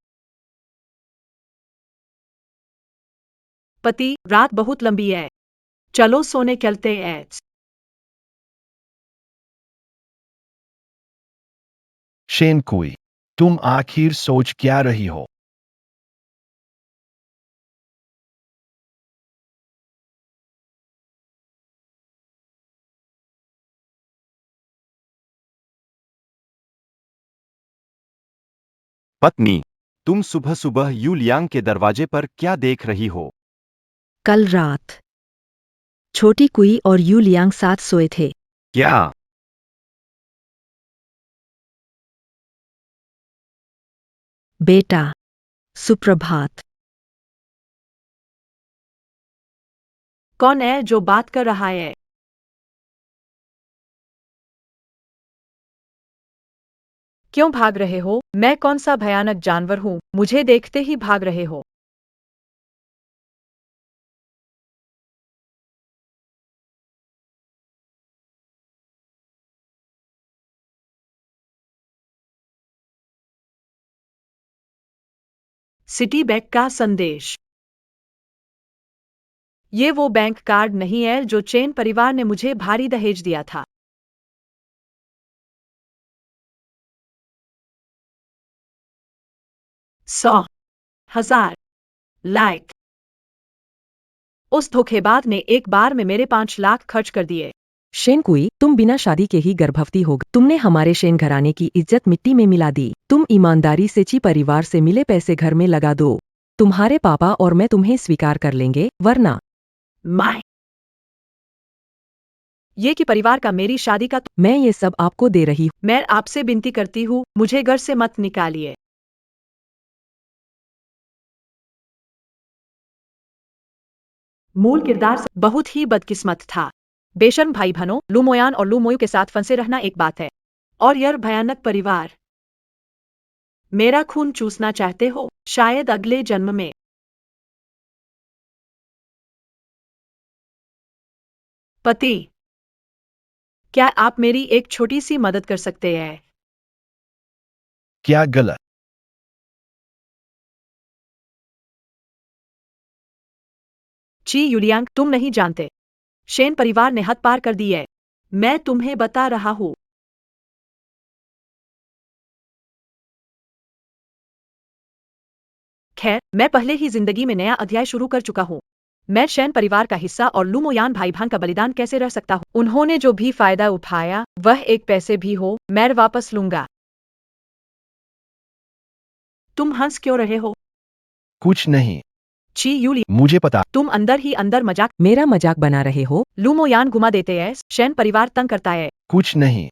Speaker 1: पति, रात बहुत लंबी है। चलो सोने चलते हैं।
Speaker 2: शेन कुई, तुम आखिर सोच क्या रही हो?
Speaker 3: पत्नी, तुम सुबह सुबह यू लियांग के दरवाजे पर क्या देख रही हो?
Speaker 5: कल रात छोटी कुई और यू लियांग साथ सोए थे।
Speaker 3: क्या?
Speaker 5: बेटा, सुप्रभात।
Speaker 1: कौन है जो बात कर रहा है? क्यों भाग रहे हो? मैं कौन सा भयानक जानवर हूँ, मुझे देखते ही भाग रहे हो? सिटी बैंक का संदेश। ये वो बैंक कार्ड नहीं है जो चेन परिवार ने मुझे भारी दहेज दिया था। सौ, हजार, लाख। उस धोखेबाज ने एक बार में मेरे 5 लाख खर्च कर दिए।
Speaker 6: शेन कुई, तुम बिना शादी के ही गर्भवती हो गई। तुमने हमारे शेन घराने की इज्जत मिट्टी में मिला दी। तुम ईमानदारी से ची परिवार से मिले पैसे घर में लगा दो। तुम्हारे पापा और मैं तुम्हें स्वीकार कर लेंगे, वरना
Speaker 1: माय ये कि परिवार का मेरी शादी का
Speaker 6: मैं ये सब आपको दे रही हूँ।
Speaker 1: मैं आपसे विनती करती हूँ, मुझे घर से मत निकालिए। मूल किरदार बहुत ही बदकिस्मत था। बेशर्म भाई बहनों, लुमोयान और लुमोयू के साथ फंसे रहना एक बात है, और यह भयानक परिवार। मेरा खून चूसना चाहते हो, शायद अगले जन्म में। पति, क्या आप मेरी एक छोटी सी मदद कर सकते हैं?
Speaker 2: क्या गलत?
Speaker 1: ची यूलियांग, तुम नहीं जानते। शेन परिवार ने हद पार कर दी है। मैं तुम्हें बता रहा हूँ। खैर, मैं पहले ही जिंदगी में नया अध्याय शुरू कर चुका हूँ। मैं शेन परिवार का हिस्सा और लुमोयान भाई बहन का बलिदान कैसे रह सकता हूँ? उन्होंने जो भी फायदा उठाया, वह एक पैसे भी हो, मैं वापस लूंगा। तुम हंस क्यों रहे हो?
Speaker 2: कुछ नहीं।
Speaker 1: ची यूली,
Speaker 2: मुझे पता।
Speaker 1: तुम अंदर ही अंदर मजाक।
Speaker 6: मेरा मजाक बना रहे हो?
Speaker 1: लुमोयान घुमा देते हैं, शेन परिवार तंग करता है।
Speaker 2: कुछ नहीं।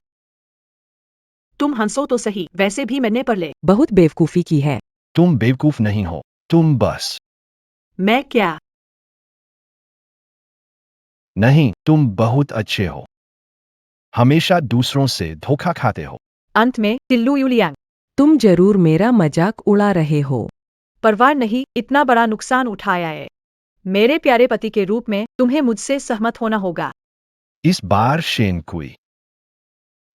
Speaker 1: तुम हंसो तो सही, वैसे भी मैंने पर ले।
Speaker 6: बहुत बेवकूफी की है।
Speaker 2: तुम बेवकूफ नहीं हो, तुम बस।
Speaker 1: मैं क्या?
Speaker 2: नहीं, तुम बहुत अच्छे हो। हमेशा दूसरों से धोखा खाते हो।
Speaker 1: अंत में टिल्लू यूलियांग,
Speaker 6: तुम जरूर मेरा मजाक उड़ा रहे हो।
Speaker 1: परवाह नहीं, इतना बड़ा नुकसान उठाया है। मेरे प्यारे पति के रूप में तुम्हें मुझसे सहमत होना होगा।
Speaker 2: इस बार शेन कुई,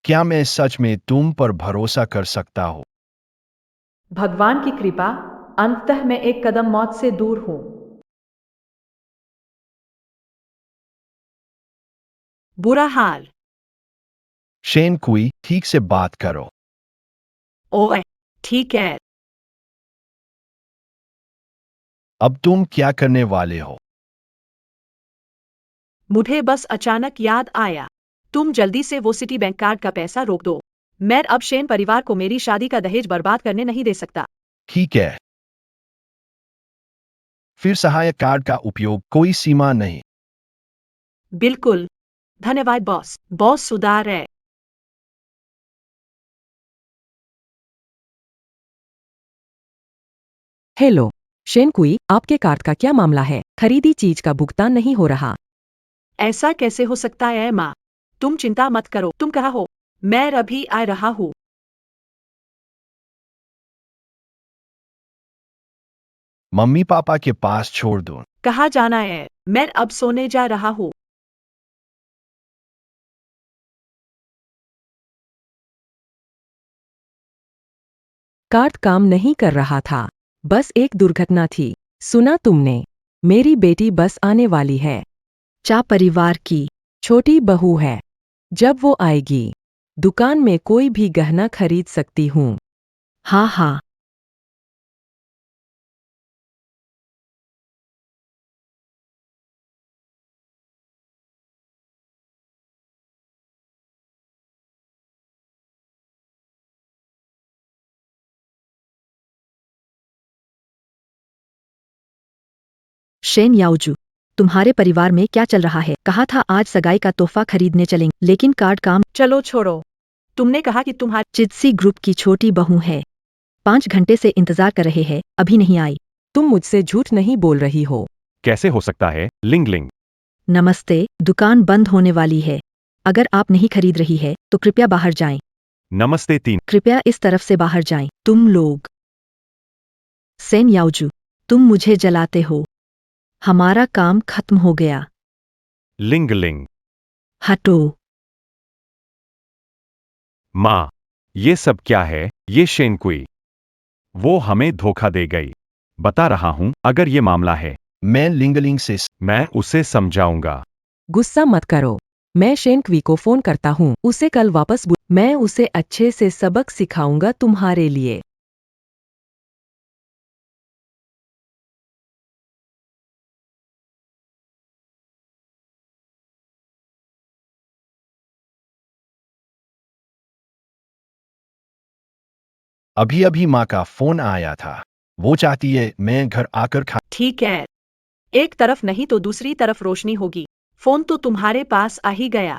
Speaker 2: क्या मैं सच में तुम पर भरोसा कर सकता हूँ?
Speaker 1: भगवान की कृपा, अंततः मैं एक कदम मौत से दूर हूँ। बुरा हाल।
Speaker 2: शेन कुई, ठीक से बात करो।
Speaker 1: ओए, ठीक है।
Speaker 2: अब तुम क्या करने वाले हो?
Speaker 1: मुझे बस अचानक याद आया। तुम जल्दी से वो सिटी बैंक कार्ड का पैसा रोक दो। मैं अब शेन परिवार को मेरी शादी का दहेज बर्बाद करने नहीं दे सकता।
Speaker 2: ठीक है। फिर सहायक कार्ड का उपयोग, कोई सीमा नहीं।
Speaker 1: बिल्कुल। धन्यवाद बॉस। बॉस सुधार है।
Speaker 6: हेलो शेन कुई, आपके कार्ड का क्या मामला है? खरीदी चीज का भुगतान नहीं हो रहा।
Speaker 1: ऐसा कैसे हो सकता है माँ? तुम चिंता मत करो। तुम कहाँ हो? मैं अभी आ रहा हूँ।
Speaker 2: मम्मी पापा के पास छोड़ दो।
Speaker 1: कहाँ जाना है? मैं अब सोने जा रहा हूँ।
Speaker 6: कार्ड काम नहीं कर रहा था। बस एक दुर्घटना थी। सुना तुमने? मेरी बेटी बस आने वाली है। चा परिवार की छोटी बहू है। जब वो आएगी, दुकान में कोई भी गहना खरीद सकती हूँ। हाँ हाँ।
Speaker 5: शेन याओजू, तुम्हारे परिवार में क्या चल रहा है? कहा था आज सगाई का तोहफा खरीदने चलेंगे, लेकिन कार्ड काम।
Speaker 1: चलो छोड़ो। तुमने कहा कि तुम्हारी
Speaker 5: चित्सी ग्रुप की छोटी बहू है। 5 घंटे से इंतजार कर रहे हैं, अभी नहीं आई।
Speaker 6: तुम मुझसे झूठ नहीं बोल रही हो।
Speaker 3: कैसे हो सकता है, लिंग लिंग?
Speaker 5: नमस्ते, दुकान बंद होने वाली है। अगर आप नहीं खरीद रही है तो कृपया बाहर जाएं।
Speaker 3: नमस्ते तीन।
Speaker 5: कृपया इस तरफ से बाहर जाएं। तुम लोग। सेन याओजू, तुम मुझे जलाते हो। हमारा काम खत्म हो गया।
Speaker 3: लिंग लिंग।
Speaker 5: हटो।
Speaker 3: माँ, ये सब क्या है? ये शेन कुई, वो हमें धोखा दे गई। बता रहा हूँ, अगर ये मामला है,
Speaker 2: मैं लिंगलिंग से
Speaker 3: मैं उसे समझाऊंगा।
Speaker 6: गुस्सा मत करो। मैं शेनक्वी को फोन करता हूँ, उसे कल वापस मैं उसे अच्छे से सबक सिखाऊंगा तुम्हारे लिए।
Speaker 2: अभी अभी माँ का फोन आया था। वो चाहती है मैं घर आकर खा।
Speaker 1: ठीक है, एक तरफ नहीं तो दूसरी तरफ रोशनी होगी। फोन तो तुम्हारे पास आ ही गया।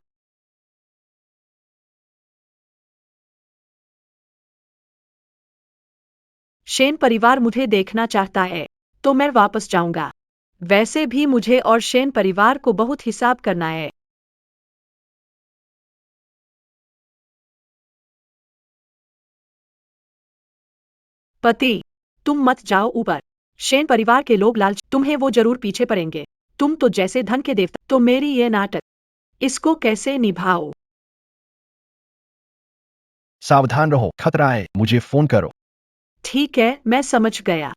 Speaker 1: शेन परिवार मुझे देखना चाहता है, तो मैं वापस जाऊंगा। वैसे भी मुझे और शेन परिवार को बहुत हिसाब करना है। पति, तुम मत जाओ ऊपर। शेन परिवार के लोग लालच, तुम्हें वो जरूर पीछे पड़ेंगे। तुम तो जैसे धन के देवता, तो मेरी ये नाटक, इसको कैसे निभाओ?
Speaker 2: सावधान रहो, खतरा है, मुझे फोन करो।
Speaker 1: ठीक है, मैं समझ गया।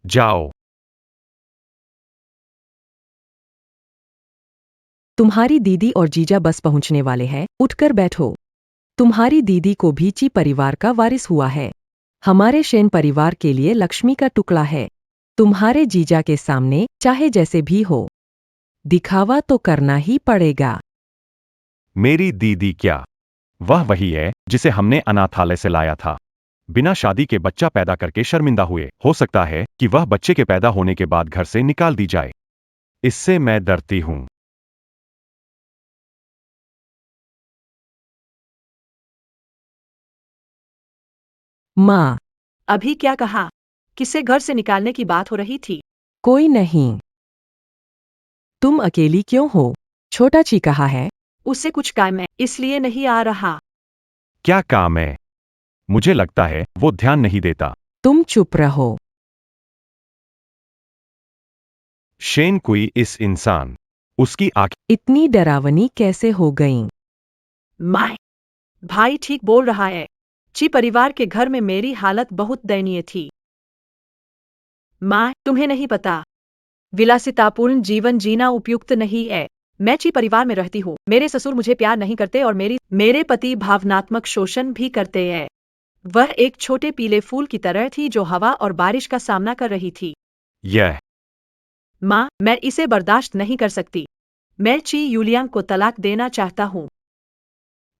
Speaker 3: जाओ।
Speaker 6: तुम्हारी दीदी और जीजा बस पहुंचने वाले हैं, उठकर बैठो। तुम्हारी दीदी को भी ची परिवार का वारिस हुआ है। हमारे शेन परिवार के लिए लक्ष्मी का टुकड़ा है। तुम्हारे जीजा के सामने चाहे जैसे भी हो, दिखावा तो करना ही पड़ेगा।
Speaker 3: मेरी दीदी क्या? वह वही है जिसे हमने अनाथालय से लाया था। बिना शादी के बच्चा पैदा करके शर्मिंदा हुए। हो सकता है कि वह बच्चे के पैदा होने के बाद घर से निकाल दी जाए। इससे मैं डरती हूँ।
Speaker 6: माँ,
Speaker 1: अभी क्या कहा? किसे घर से निकालने की बात हो रही थी?
Speaker 6: कोई नहीं। तुम अकेली क्यों हो? छोटा ची कहाँ है?
Speaker 1: उससे कुछ काम है, इसलिए नहीं आ रहा।
Speaker 3: क्या काम है? मुझे लगता है वो ध्यान नहीं देता।
Speaker 6: तुम चुप रहो।
Speaker 3: शेन कोई इस इंसान, उसकी आंखें
Speaker 6: इतनी डरावनी कैसे हो गईं?
Speaker 1: माय, भाई ठीक बोल रहा है। ची परिवार के घर में मेरी हालत बहुत दयनीय थी। माँ, तुम्हें नहीं पता, विलासितापूर्ण जीवन जीना उपयुक्त नहीं है। मैं ची परिवार में रहती हूँ। मेरे ससुर मुझे प्यार नहीं करते और मेरे पति भावनात्मक शोषण भी करते हैं। वह एक छोटे पीले फूल की तरह थी जो हवा और बारिश का सामना कर रही थी।
Speaker 3: यह
Speaker 1: माँ, मैं इसे बर्दाश्त नहीं कर सकती। मैं ची यूलियांग को तलाक देना चाहता हूँ।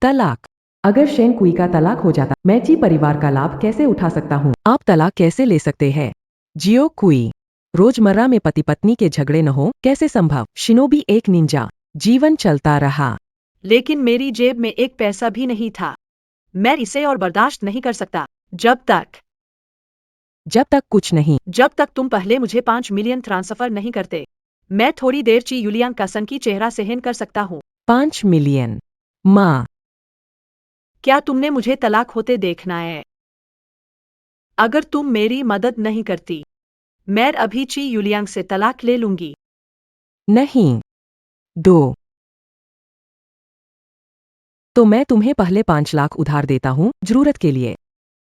Speaker 6: तलाक? अगर शेन कुई का तलाक हो जाता, मैं ची परिवार का लाभ कैसे उठा सकता हूँ? आप तलाक कैसे ले सकते हैं? जियो कुई, रोजमर्रा में पति पत्नी के झगड़े न हो, कैसे संभव? शिनोबी एक निंजा। जीवन चलता रहा।
Speaker 1: लेकिन मेरी जेब में एक पैसा भी नहीं था। मैं इसे और बर्दाश्त नहीं कर सकता।
Speaker 6: जब तक कुछ नहीं।
Speaker 1: जब तक तुम पहले मुझे 5 मिलियन ट्रांसफर नहीं करते, मैं थोड़ी देर ची यूलियांग का सन की चेहरा सहन कर सकता हूँ।
Speaker 6: 5 मिलियन? माँ,
Speaker 1: क्या तुमने मुझे तलाक होते देखना है? अगर तुम मेरी मदद नहीं करती, मैं अभी ची यूलियांग से तलाक ले लूंगी।
Speaker 6: नहीं। 2। तो मैं तुम्हें पहले 5 लाख उधार देता हूँ, जरूरत के लिए।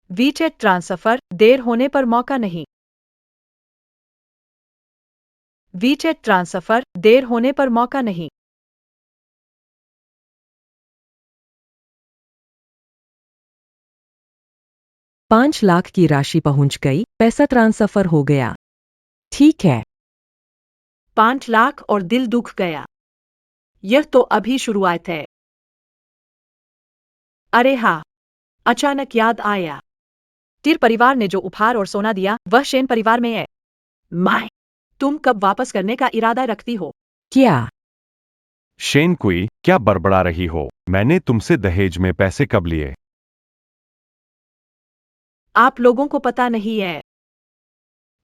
Speaker 1: वीचेट ट्रांसफर देर होने पर मौका नहीं। वीचेट ट्रांसफर देर होने पर मौका नहीं।
Speaker 6: 5 लाख की राशि पहुंच गई, पैसा ट्रांसफर हो गया। ठीक है।
Speaker 1: 5 लाख और दिल दुख गया। यह तो अभी शुरुआत है। अरे हाँ, अचानक याद आया। टिर परिवार ने जो उपहार और सोना दिया, वह शेन परिवार में है। माय, तुम कब वापस करने का इरादा रखती हो?
Speaker 6: क्या?
Speaker 3: शेन कोई, क्या बड़बड़ा रही हो? मैंने तुमसे दहेज में पैसे कब लिए?
Speaker 1: आप लोगों को पता नहीं है।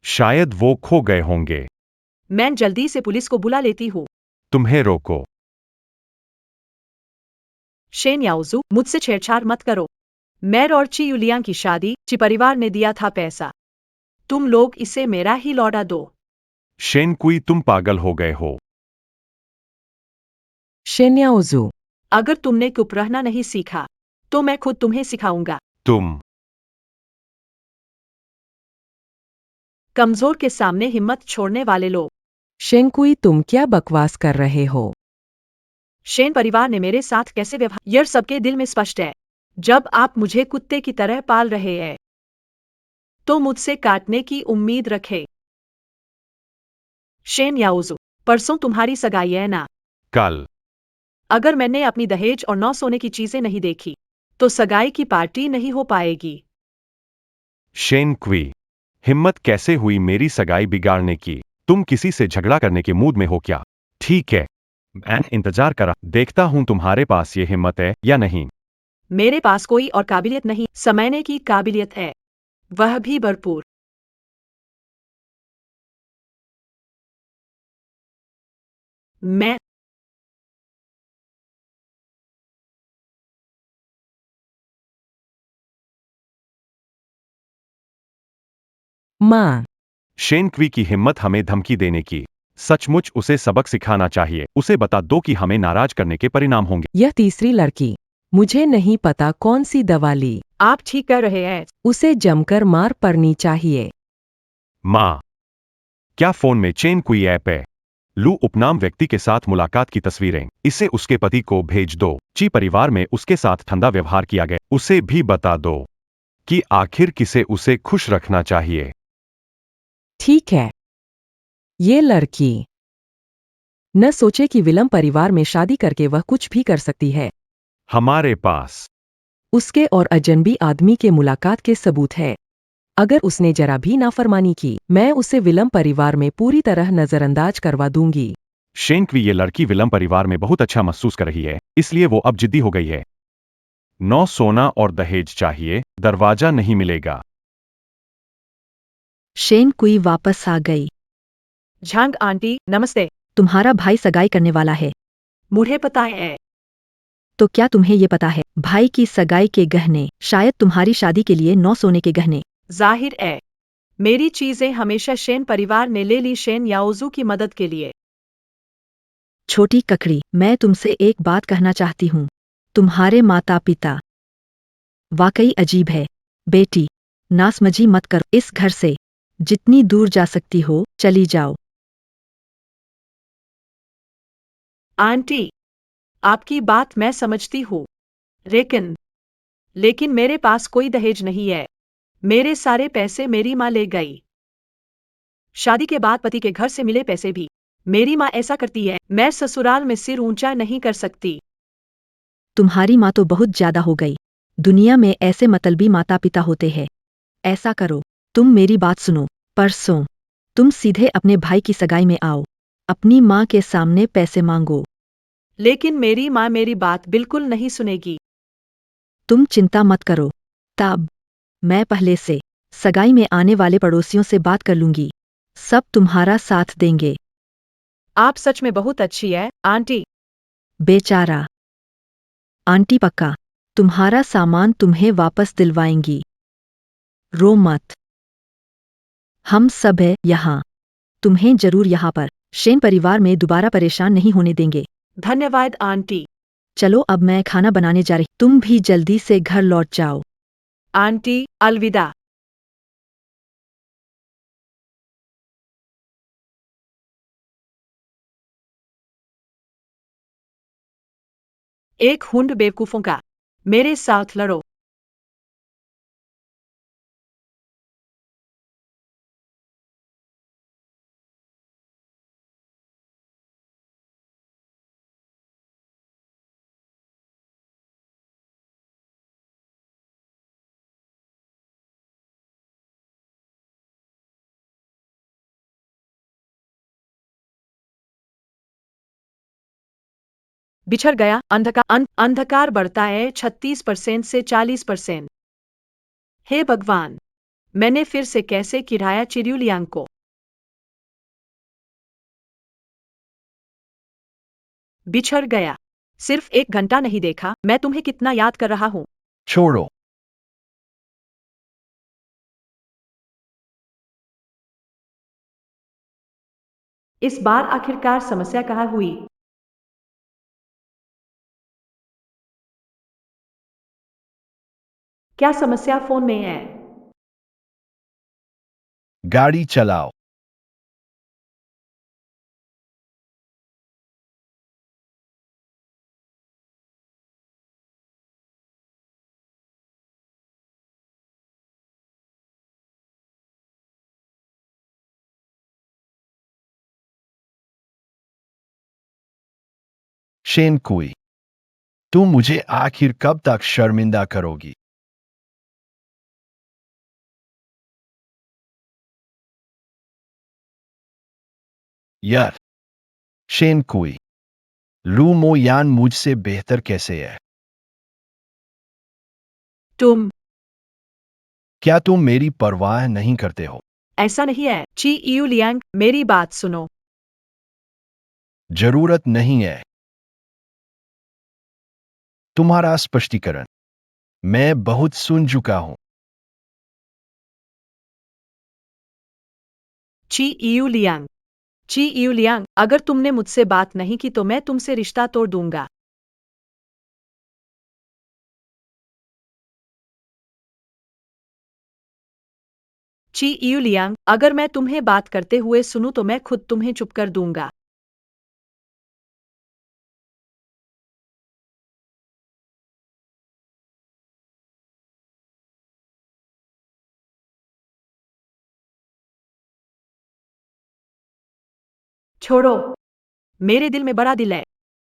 Speaker 3: शायद वो खो गए होंगे।
Speaker 1: मैं जल्दी से पुलिस को बुला लेती हूँ।
Speaker 3: तुम्हें रोको।
Speaker 1: शेन याओजू, मुझसे छेड़छाड़ मत करो। मैं और ची यूलियांग की शादी, ची परिवार ने दिया था पैसा। तुम लोग इसे मेरा ही लौटा दो।
Speaker 3: शेन कोई, तुम पागल हो गए हो।
Speaker 6: शेन्याओजू,
Speaker 1: अगर तुमने चुप रहना नहीं सीखा तो मैं खुद तुम्हें सिखाऊंगा।
Speaker 3: तुम
Speaker 1: कमजोर के सामने हिम्मत छोड़ने वाले लोग।
Speaker 6: शेंकुई तुम क्या बकवास कर रहे हो?
Speaker 1: शेन परिवार ने मेरे साथ कैसे व्यवहार, यह सबके दिल में स्पष्ट है। जब आप मुझे कुत्ते की तरह पाल रहे हैं तो मुझसे काटने की उम्मीद रखे। शेन याओजू, परसों तुम्हारी सगाई है ना?
Speaker 3: कल
Speaker 1: अगर मैंने अपनी दहेज और 9 सोने की चीजें नहीं देखी तो सगाई की पार्टी नहीं हो पाएगी।
Speaker 3: शेन क्वी, हिम्मत कैसे हुई मेरी सगाई बिगाड़ने की? तुम किसी से झगड़ा करने के मूड में हो क्या? ठीक है, मैं इंतजार करा देखता हूं तुम्हारे पास ये हिम्मत है या नहीं।
Speaker 1: मेरे पास कोई और काबिलियत नहीं, समझने की काबिलियत है, वह भी भरपूर। मैं
Speaker 6: माँ,
Speaker 3: शेन क्वी की हिम्मत हमें धमकी देने की। सचमुच उसे सबक सिखाना चाहिए। उसे बता दो कि हमें नाराज करने के परिणाम होंगे।
Speaker 6: यह तीसरी लड़की, मुझे नहीं पता कौन सी दवा ली।
Speaker 1: आप ठीक कर रहे हैं।
Speaker 6: उसे जमकर मार पड़नी चाहिए।
Speaker 3: माँ, क्या फोन में चेन क्वी ऐप है? लू उपनाम व्यक्ति के साथ मुलाकात की तस्वीरें इसे उसके पति को भेज दो। ची परिवार में उसके साथ ठंडा व्यवहार किया गया। उसे भी बता दो कि आखिर किसे उसे खुश रखना चाहिए।
Speaker 6: ठीक है। ये लड़की न सोचे कि विलम परिवार में शादी करके वह कुछ भी कर सकती है।
Speaker 3: हमारे पास
Speaker 6: उसके और अजनबी आदमी के मुलाकात के सबूत है। अगर उसने जरा भी नाफरमानी की, मैं उसे विलम परिवार में पूरी तरह नजरअंदाज करवा दूंगी।
Speaker 3: शेन क्वी, ये लड़की विलम परिवार में बहुत अच्छा महसूस कर रही है, इसलिए वो अब जिद्दी हो गई है। 9 सोना और दहेज चाहिए, दरवाजा नहीं मिलेगा।
Speaker 5: शेन कुई वापस आ गई।
Speaker 1: झांग आंटी, नमस्ते।
Speaker 5: तुम्हारा भाई सगाई करने वाला है।
Speaker 1: मुझे पता है।
Speaker 5: तो क्या तुम्हें ये पता है, भाई की सगाई के गहने शायद तुम्हारी शादी के लिए 9 सोने के गहने।
Speaker 1: जाहिर है, मेरी चीजें हमेशा शेन परिवार ने ले ली शेन याओजू की मदद के लिए।
Speaker 5: छोटी ककड़ी, मैं तुमसे एक बात कहना चाहती हूँ। तुम्हारे माता पिता वाकई अजीब है। बेटी, नासमझी मत करो। इस घर से जितनी दूर जा सकती हो चली जाओ।
Speaker 1: आंटी, आपकी बात मैं समझती हूँ, लेकिन मेरे पास कोई दहेज नहीं है। मेरे सारे पैसे मेरी माँ ले गई। शादी के बाद पति के घर से मिले पैसे भी। मेरी माँ ऐसा करती है, मैं ससुराल में सिर ऊंचा नहीं कर सकती।
Speaker 5: तुम्हारी माँ तो बहुत ज्यादा हो गई। दुनिया में ऐसे मतलबी माता पिता होते हैं। ऐसा करो, तुम मेरी बात सुनो। परसों तुम सीधे अपने भाई की सगाई में आओ। अपनी माँ के सामने पैसे मांगो।
Speaker 1: लेकिन मेरी माँ मेरी बात बिल्कुल नहीं सुनेगी।
Speaker 5: तुम चिंता मत करो। तब मैं पहले से सगाई में आने वाले पड़ोसियों से बात कर लूंगी। सब तुम्हारा साथ देंगे।
Speaker 1: आप सच में बहुत अच्छी है, आंटी।
Speaker 5: बेचारा आंटी, पक्का तुम्हारा सामान तुम्हें वापस दिलवाएंगी। रो मत, हम सब है यहाँ। तुम्हें जरूर यहाँ पर शेन परिवार में दोबारा परेशान नहीं होने देंगे।
Speaker 1: धन्यवाद आंटी।
Speaker 5: चलो अब मैं खाना बनाने जा रही। तुम भी जल्दी से घर लौट जाओ।
Speaker 1: आंटी, अलविदा। एक हुंड बेवकूफों का। मेरे साथ लड़ो। बिछड़ गया। अंधकार बढ़ता है 36% से 40%। हे भगवान, मैंने फिर से कैसे किराया चिड़ियुलियांग को। बिछड़ गया। सिर्फ 1 घंटा नहीं देखा, मैं तुम्हें कितना याद कर रहा हूँ।
Speaker 2: छोड़ो।
Speaker 1: इस बार आखिरकार समस्या कहाँ हुई? क्या समस्या फोन में है?
Speaker 2: गाड़ी चलाओ। शेन कुई, तुम मुझे आखिर कब तक शर्मिंदा करोगी? यार, शेन कुई, लू मोयान मुझसे बेहतर कैसे है?
Speaker 1: तुम
Speaker 2: क्या तुम मेरी परवाह नहीं करते हो?
Speaker 1: ऐसा नहीं है। ची यू लियांग, मेरी बात सुनो।
Speaker 2: जरूरत नहीं है तुम्हारा स्पष्टीकरण। मैं बहुत सुन चुका हूं।
Speaker 1: ची यू लियांग, ची यू लियांग, अगर तुमने मुझसे बात नहीं की तो मैं तुमसे रिश्ता तोड़ दूंगा। ची यू लियांग, अगर मैं तुम्हें बात करते हुए सुनूं तो मैं खुद तुम्हें चुप कर दूंगा। छोड़ो, मेरे दिल में बड़ा दिल है।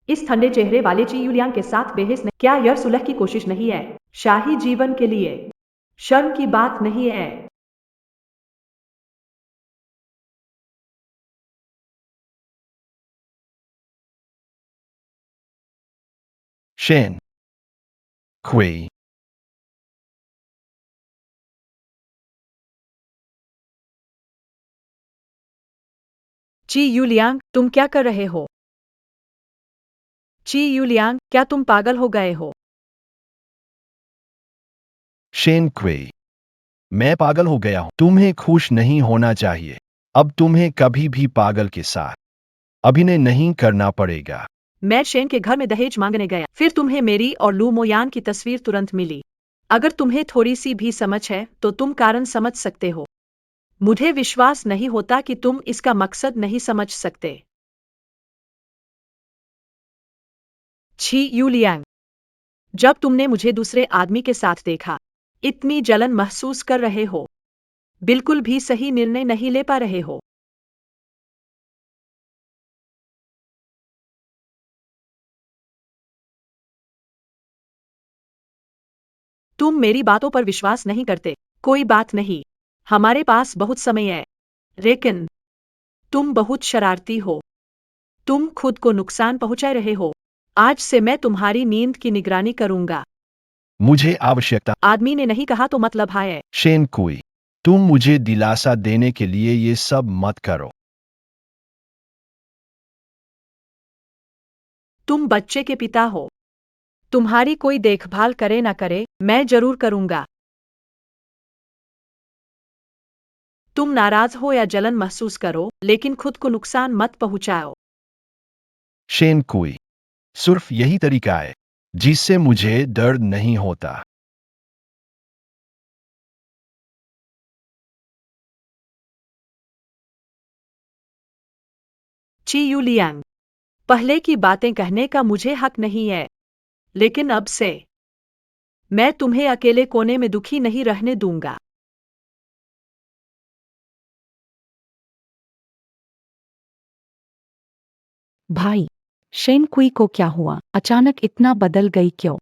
Speaker 1: इस ठंडे चेहरे वाले ची यूलियांग के साथ बहस नहीं। क्या यह सुलह की कोशिश नहीं है? शाही जीवन के लिए शर्म की बात नहीं है।
Speaker 2: शेन कुई,
Speaker 1: ची यूलियांग, तुम क्या कर रहे हो? ची यूलियांग, क्या तुम पागल हो गए हो?
Speaker 2: शेन कुई, मैं पागल हो गया हूं। तुम्हें खुश नहीं होना चाहिए। अब तुम्हें कभी भी पागल के साथ अभिनय नहीं करना पड़ेगा।
Speaker 1: मैं शेन के घर में दहेज मांगने गया, फिर तुम्हें मेरी और लू मोयान की तस्वीर तुरंत मिली। अगर तुम्हें थोड़ी सी भी समझ है तो तुम कारण समझ सकते हो। मुझे विश्वास नहीं होता कि तुम इसका मकसद नहीं समझ सकते। छी यूलियांग, जब तुमने मुझे दूसरे आदमी के साथ देखा, इतनी जलन महसूस कर रहे हो, बिल्कुल भी सही निर्णय नहीं ले पा रहे हो। तुम मेरी बातों पर विश्वास नहीं करते। कोई बात नहीं, हमारे पास बहुत समय है। लेकिन तुम बहुत शरारती हो। तुम खुद को नुकसान पहुंचा रहे हो। आज से मैं तुम्हारी नींद की निगरानी करूंगा।
Speaker 2: मुझे आवश्यकता।
Speaker 1: आदमी ने नहीं कहा तो मतलब है।
Speaker 2: शेन कुई, तुम मुझे दिलासा देने के लिए ये सब मत करो।
Speaker 1: तुम बच्चे के पिता हो। तुम्हारी कोई देखभाल करे ना करे, मैं जरूर करूंगा। तुम नाराज हो या जलन महसूस करो, लेकिन खुद को नुकसान मत पहुंचाओ।
Speaker 2: शेन कुई, सिर्फ यही तरीका है जिससे मुझे दर्द नहीं होता।
Speaker 1: ची यूलियांग, पहले की बातें कहने का मुझे हक नहीं है, लेकिन अब से मैं तुम्हें अकेले कोने में दुखी नहीं रहने दूंगा।
Speaker 6: भाई, शेन कुई को क्या हुआ? अचानक इतना बदल गई क्यों?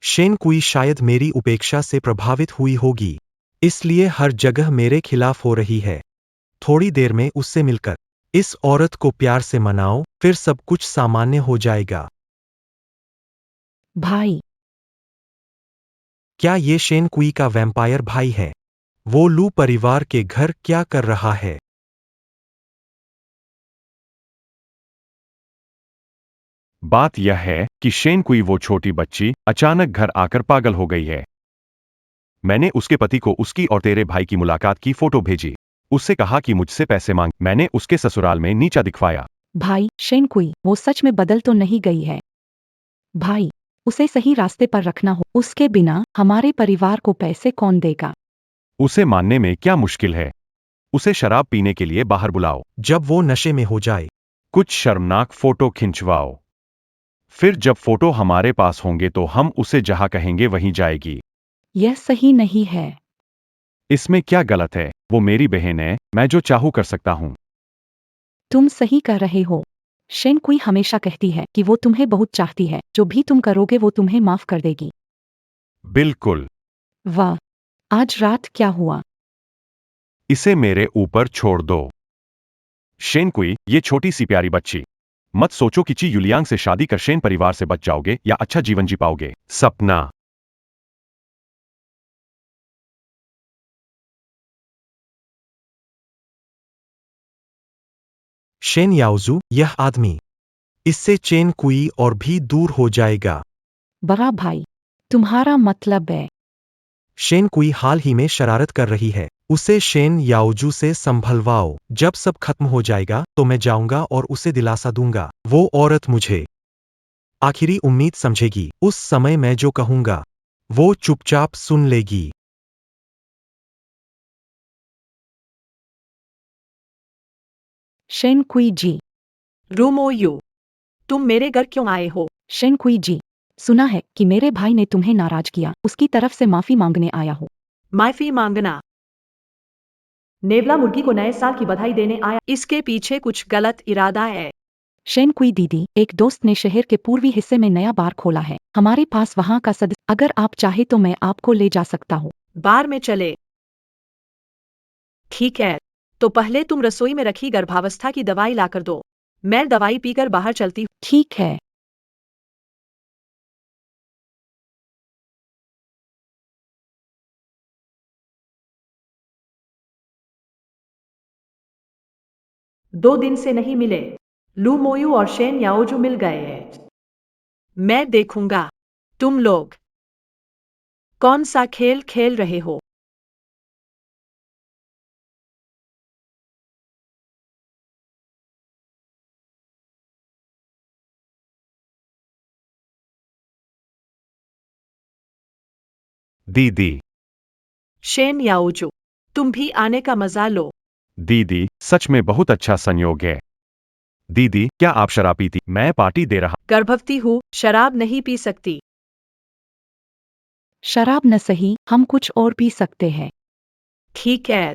Speaker 4: शेन कुई शायद मेरी उपेक्षा से प्रभावित हुई होगी, इसलिए हर जगह मेरे खिलाफ हो रही है। थोड़ी देर में उससे मिलकर इस औरत को प्यार से मनाओ, फिर सब कुछ सामान्य हो जाएगा।
Speaker 6: भाई,
Speaker 4: क्या ये शेन कुई का वैम्पायर भाई है? वो लू परिवार के घर क्या कर रहा है?
Speaker 3: बात यह है कि शेन कुई वो छोटी बच्ची अचानक घर आकर पागल हो गई है। मैंने उसके पति को उसकी और तेरे भाई की मुलाकात की फोटो भेजी। उससे कहा कि मुझसे पैसे मांग। मैंने उसके ससुराल में नीचा दिखवाया।
Speaker 6: भाई, शेन कुई, वो सच में बदल तो नहीं गई है? भाई,
Speaker 7: उसे सही रास्ते पर रखना हो। उसके बिना हमारे परिवार को पैसे कौन देगा?
Speaker 3: उसे मानने में क्या मुश्किल है? उसे शराब पीने के लिए बाहर बुलाओ,
Speaker 4: जब वो नशे में हो जाए,
Speaker 3: कुछ शर्मनाक फोटो खिंचवाओ। फिर जब फोटो हमारे पास होंगे तो हम उसे जहां कहेंगे वहीं जाएगी।
Speaker 7: यह सही नहीं है।
Speaker 3: इसमें क्या गलत है? वो मेरी बहन है, मैं जो चाहूं कर सकता हूं।
Speaker 7: तुम सही कर रहे हो। शेन कुई हमेशा कहती है कि वो तुम्हें बहुत चाहती है, जो भी तुम करोगे वो तुम्हें माफ कर देगी।
Speaker 3: बिल्कुल।
Speaker 7: वाह, आज रात क्या हुआ?
Speaker 3: इसे मेरे ऊपर छोड़ दो। शेनकुई, ये छोटी सी प्यारी बच्ची। मत सोचो कि ची युलियांग से शादी कर शेन परिवार से बच जाओगे या अच्छा जीवन जी पाओगे। सपना।
Speaker 4: शेन याओजू, यह आदमी, इससे चेन कुई और भी दूर हो जाएगा।
Speaker 7: बड़ा भाई, तुम्हारा मतलब है?
Speaker 4: शेन कुई हाल ही में शरारत कर रही है। उसे शेन याओजू से संभलवाओ। जब सब खत्म हो जाएगा तो मैं जाऊंगा और उसे दिलासा दूंगा। वो औरत मुझे आखिरी उम्मीद समझेगी। उस समय मैं जो कहूंगा वो चुपचाप सुन लेगी।
Speaker 7: शेन कुई जी।
Speaker 1: रूमोयू, तुम मेरे घर क्यों आए हो?
Speaker 7: शेन कुई जी, सुना है कि मेरे भाई ने तुम्हें नाराज किया, उसकी तरफ से माफी मांगने आया हूँ।
Speaker 1: माफी मांगना? नेवला मुर्गी को नए साल की बधाई देने आया, इसके पीछे कुछ गलत इरादा है।
Speaker 7: शेन कुई दीदी, एक दोस्त ने शहर के पूर्वी हिस्से में नया बार खोला है। हमारे पास वहाँ का सदस्य, अगर आप चाहे तो मैं आपको ले जा सकता हूँ।
Speaker 1: बार में चले? ठीक है, तो पहले तुम रसोई में रखी गर्भावस्था की दवाई लाकर दो। मैं दवाई पीकर बाहर चलती हूँ।
Speaker 7: ठीक है।
Speaker 1: दो दिन से नहीं मिले। लू मोयू और शेन याओजू मिल गए हैं। मैं देखूंगा तुम लोग कौन सा खेल खेल रहे हो।
Speaker 3: दीदी।
Speaker 1: शेन याओजू, तुम भी आने का मजा लो।
Speaker 3: दीदी, सच में बहुत अच्छा संयोग है। दीदी, क्या आप शराब पीती? मैं पार्टी दे रहा।
Speaker 1: गर्भवती हूँ, शराब नहीं पी सकती।
Speaker 7: शराब न सही, हम कुछ और पी सकते हैं।
Speaker 1: ठीक है।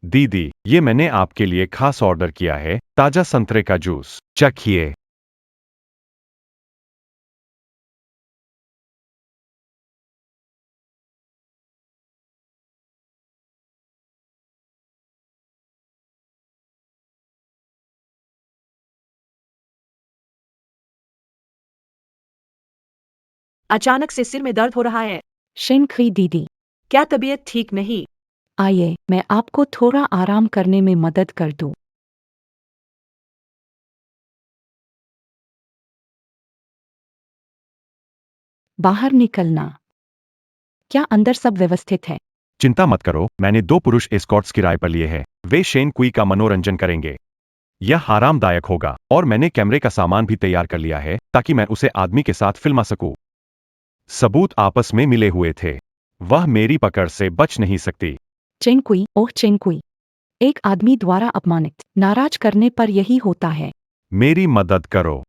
Speaker 3: दीदी, ये मैंने आपके लिए खास ऑर्डर किया है, ताजा संतरे का जूस। चखिए।
Speaker 1: अचानक से सिर में दर्द हो रहा है।
Speaker 7: शेन कुई दीदी,
Speaker 1: क्या तबीयत ठीक नहीं?
Speaker 7: आइए मैं आपको थोड़ा आराम करने में मदद कर दूं। बाहर निकलना। क्या अंदर सब व्यवस्थित है?
Speaker 3: चिंता मत करो, मैंने 2 पुरुष एस्कॉर्ट्स किराए पर लिए हैं। वे शेन कुई का मनोरंजन करेंगे। यह आरामदायक होगा और मैंने कैमरे का सामान भी तैयार कर लिया है ताकि मैं उसे आदमी के साथ फिल्मा सकूं। सबूत आपस में मिले हुए थे। वह मेरी पकड़ से बच नहीं सकती।
Speaker 7: चेन कुई, ओह चेन कुई, एक आदमी द्वारा अपमानित, नाराज करने पर यही होता है।
Speaker 3: मेरी मदद करो।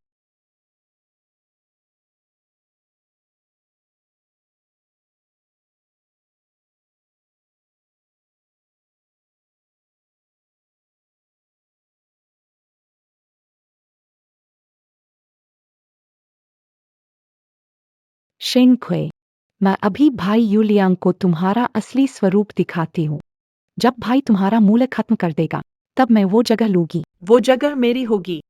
Speaker 7: शेन कुई, मैं अभी भाई यूलियांग को तुम्हारा असली स्वरूप दिखाती हूँ। जब भाई तुम्हारा मूल्य खत्म कर देगा, तब मैं वो जगह लूंगी।
Speaker 1: वो जगह मेरी होगी।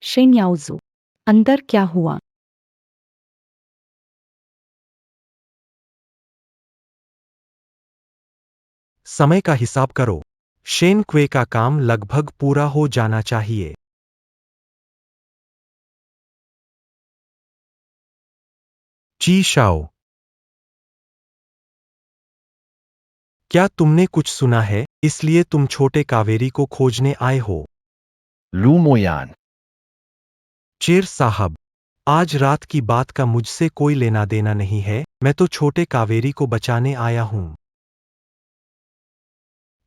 Speaker 7: शेन याओजू, अंदर क्या हुआ?
Speaker 4: समय का हिसाब करो। शेन क्वे का काम लगभग पूरा हो जाना चाहिए। ची शाओ, क्या तुमने कुछ सुना है, इसलिए तुम छोटे कावेरी को खोजने आए हो?
Speaker 2: लू मोयान,
Speaker 4: चेर साहब, आज रात की बात का मुझसे कोई लेना देना नहीं है, मैं तो छोटे कावेरी को बचाने आया हूं।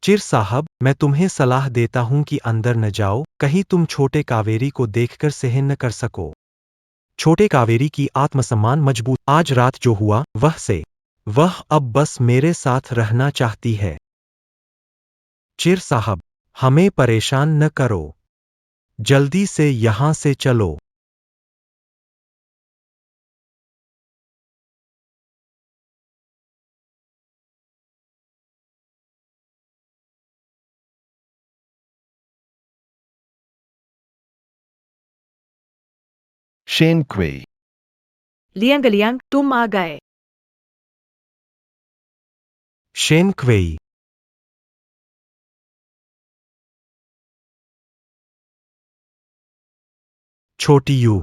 Speaker 4: चिर साहब, मैं तुम्हें सलाह देता हूं कि अंदर न जाओ, कहीं तुम छोटे कावेरी को देखकर सहन न कर सको। छोटे कावेरी की आत्मसम्मान मजबूत। आज रात जो हुआ वह अब बस मेरे साथ रहना चाहती है। चिर साहब, हमें परेशान न करो, जल्दी से यहां से चलो।
Speaker 2: शेन क्वे,
Speaker 1: लियांग लियांग, तुम आ गए।
Speaker 4: शेन क्वेई, छोटी यू,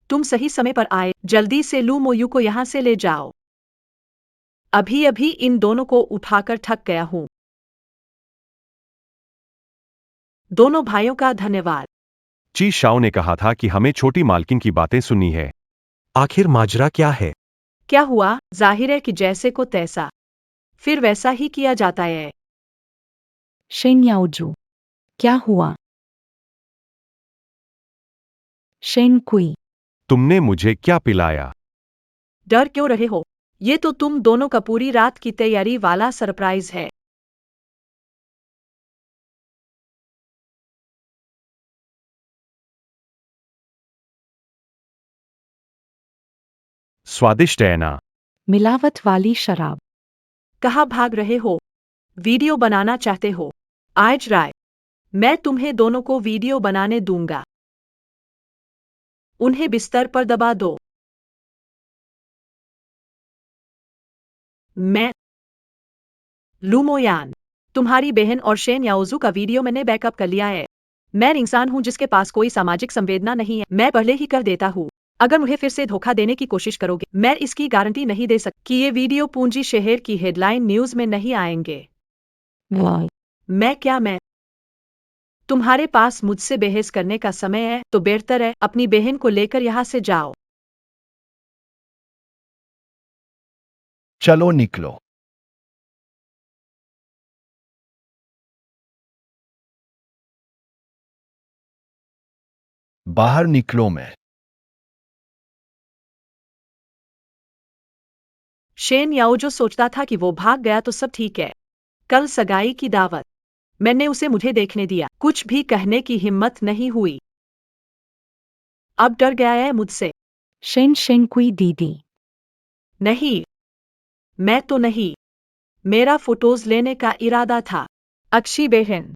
Speaker 1: तुम सही समय पर आए, जल्दी से लू मोयू को यहाँ से ले जाओ। अभी अभी इन दोनों को उठाकर थक गया हूँ। दोनों भाइयों का धन्यवाद।
Speaker 3: ची शाओ ने कहा था कि हमें छोटी मालकिन की बातें सुननी है।
Speaker 4: आखिर माजरा क्या है?
Speaker 1: क्या हुआ? जाहिर है कि जैसे को तैसा, फिर वैसा ही किया जाता है।
Speaker 7: शेन याओजू, क्या हुआ? शेन कुई,
Speaker 3: तुमने मुझे क्या पिलाया?
Speaker 1: डर क्यों रहे हो? ये तो तुम दोनों का पूरी रात की तैयारी वाला सरप्राइज है।
Speaker 3: स्वादिष्ट है ना?
Speaker 7: मिलावट वाली शराब।
Speaker 1: कहाँ भाग रहे हो? वीडियो बनाना चाहते हो? आज राय, मैं तुम्हें दोनों को वीडियो बनाने दूंगा। उन्हें बिस्तर पर दबा दो। मैं लूमोयान, तुम्हारी बहन और शेन याओजू का वीडियो मैंने बैकअप कर लिया है। मैं इंसान हूं जिसके पास कोई सामाजिक संवेदना नहीं है। मैं पहले ही कर देता हूं। अगर मुझे फिर से धोखा देने की कोशिश करोगे, मैं इसकी गारंटी नहीं दे सकती कि ये वीडियो पूंजी शहर की हेडलाइन न्यूज में नहीं आएंगे।
Speaker 7: वाह,
Speaker 1: मैं तुम्हारे पास मुझसे बहस करने का समय है तो बेहतर है अपनी बहन को लेकर यहाँ से जाओ।
Speaker 2: चलो निकलो। बाहर निकलो। मैं
Speaker 1: शेन याओजो सोचता था कि वो भाग गया तो सब ठीक है। कल सगाई की दावत, मैंने उसे मुझे देखने दिया, कुछ भी कहने की हिम्मत नहीं हुई। अब डर गया है मुझसे।
Speaker 7: शेन शेन कुई दीदी।
Speaker 1: नहीं, मैं तो नहीं। मेरा फोटोज लेने का इरादा था। अक्षी बहन,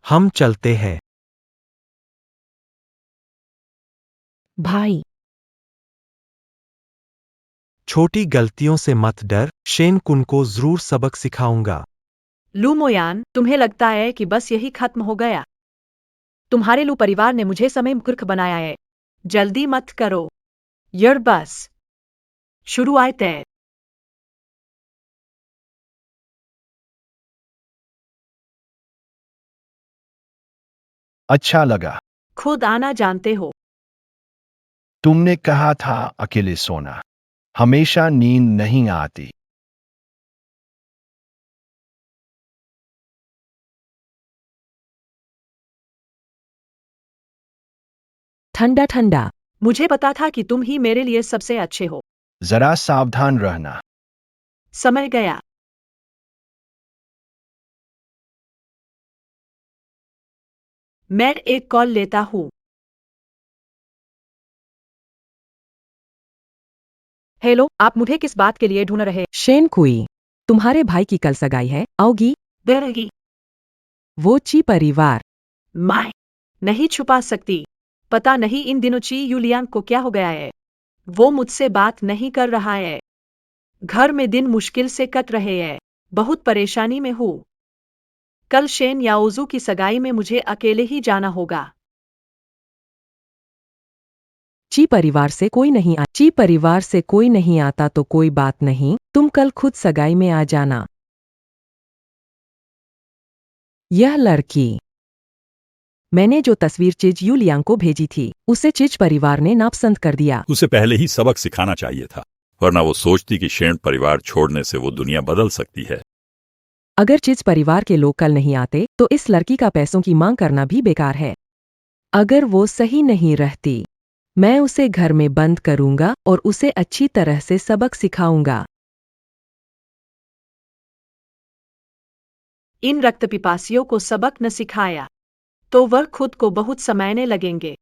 Speaker 4: हम चलते हैं।
Speaker 7: भाई,
Speaker 4: छोटी गलतियों से मत डर, शेन कुन को जरूर सबक सिखाऊंगा।
Speaker 1: लूमोयान, तुम्हें लगता है कि बस यही खत्म हो गया? तुम्हारे लू परिवार ने मुझे समय मूर्ख बनाया है। जल्दी मत करो। यह बस शुरुआत है।
Speaker 2: अच्छा लगा।
Speaker 1: खुद आना जानते हो।
Speaker 2: तुमने कहा था अकेले सोना। हमेशा नींद नहीं आती।
Speaker 6: ठंडा ठंडा।
Speaker 1: मुझे पता था कि तुम ही मेरे लिए सबसे अच्छे हो।
Speaker 2: जरा सावधान रहना।
Speaker 1: समय गया। मैं एक कॉल लेता हूँ। हेलो, आप मुझे किस बात के लिए ढूंढ रहे?
Speaker 6: शेन कुई, तुम्हारे भाई की कल सगाई है, आओगी?
Speaker 1: बेरगी,
Speaker 6: वो ची परिवार।
Speaker 1: मैं नहीं छुपा सकती। पता नहीं इन दिनों ची यूलियांग को क्या हो गया है। वो मुझसे बात नहीं कर रहा है। घर में दिन मुश्किल से कट रहे हैं। बहुत परेशानी में हूँ। कल शेन याओजू की सगाई में मुझे अकेले ही जाना होगा।
Speaker 6: ची परिवार से कोई नहीं आता तो कोई बात नहीं, तुम कल खुद सगाई में आ जाना। यह लड़की। मैंने जो तस्वीर चिज यूलियांग को भेजी थी, उसे चिज परिवार ने नापसंद कर दिया।
Speaker 8: उसे पहले ही सबक सिखाना चाहिए था, वरना वो सोचती कि शेन परिवार छोड़ने से वो दुनिया बदल सकती है।
Speaker 6: अगर चिज परिवार के लोग कल नहीं आते तो इस लड़की का पैसों की मांग करना भी बेकार है। अगर वो सही नहीं रहती, मैं उसे घर में बंद करूंगा और उसे अच्छी तरह से सबक सिखाऊंगा।
Speaker 1: इन रक्तपिपासियों को सबक न सिखाया तो वह खुद को बहुत समझने लगेंगे।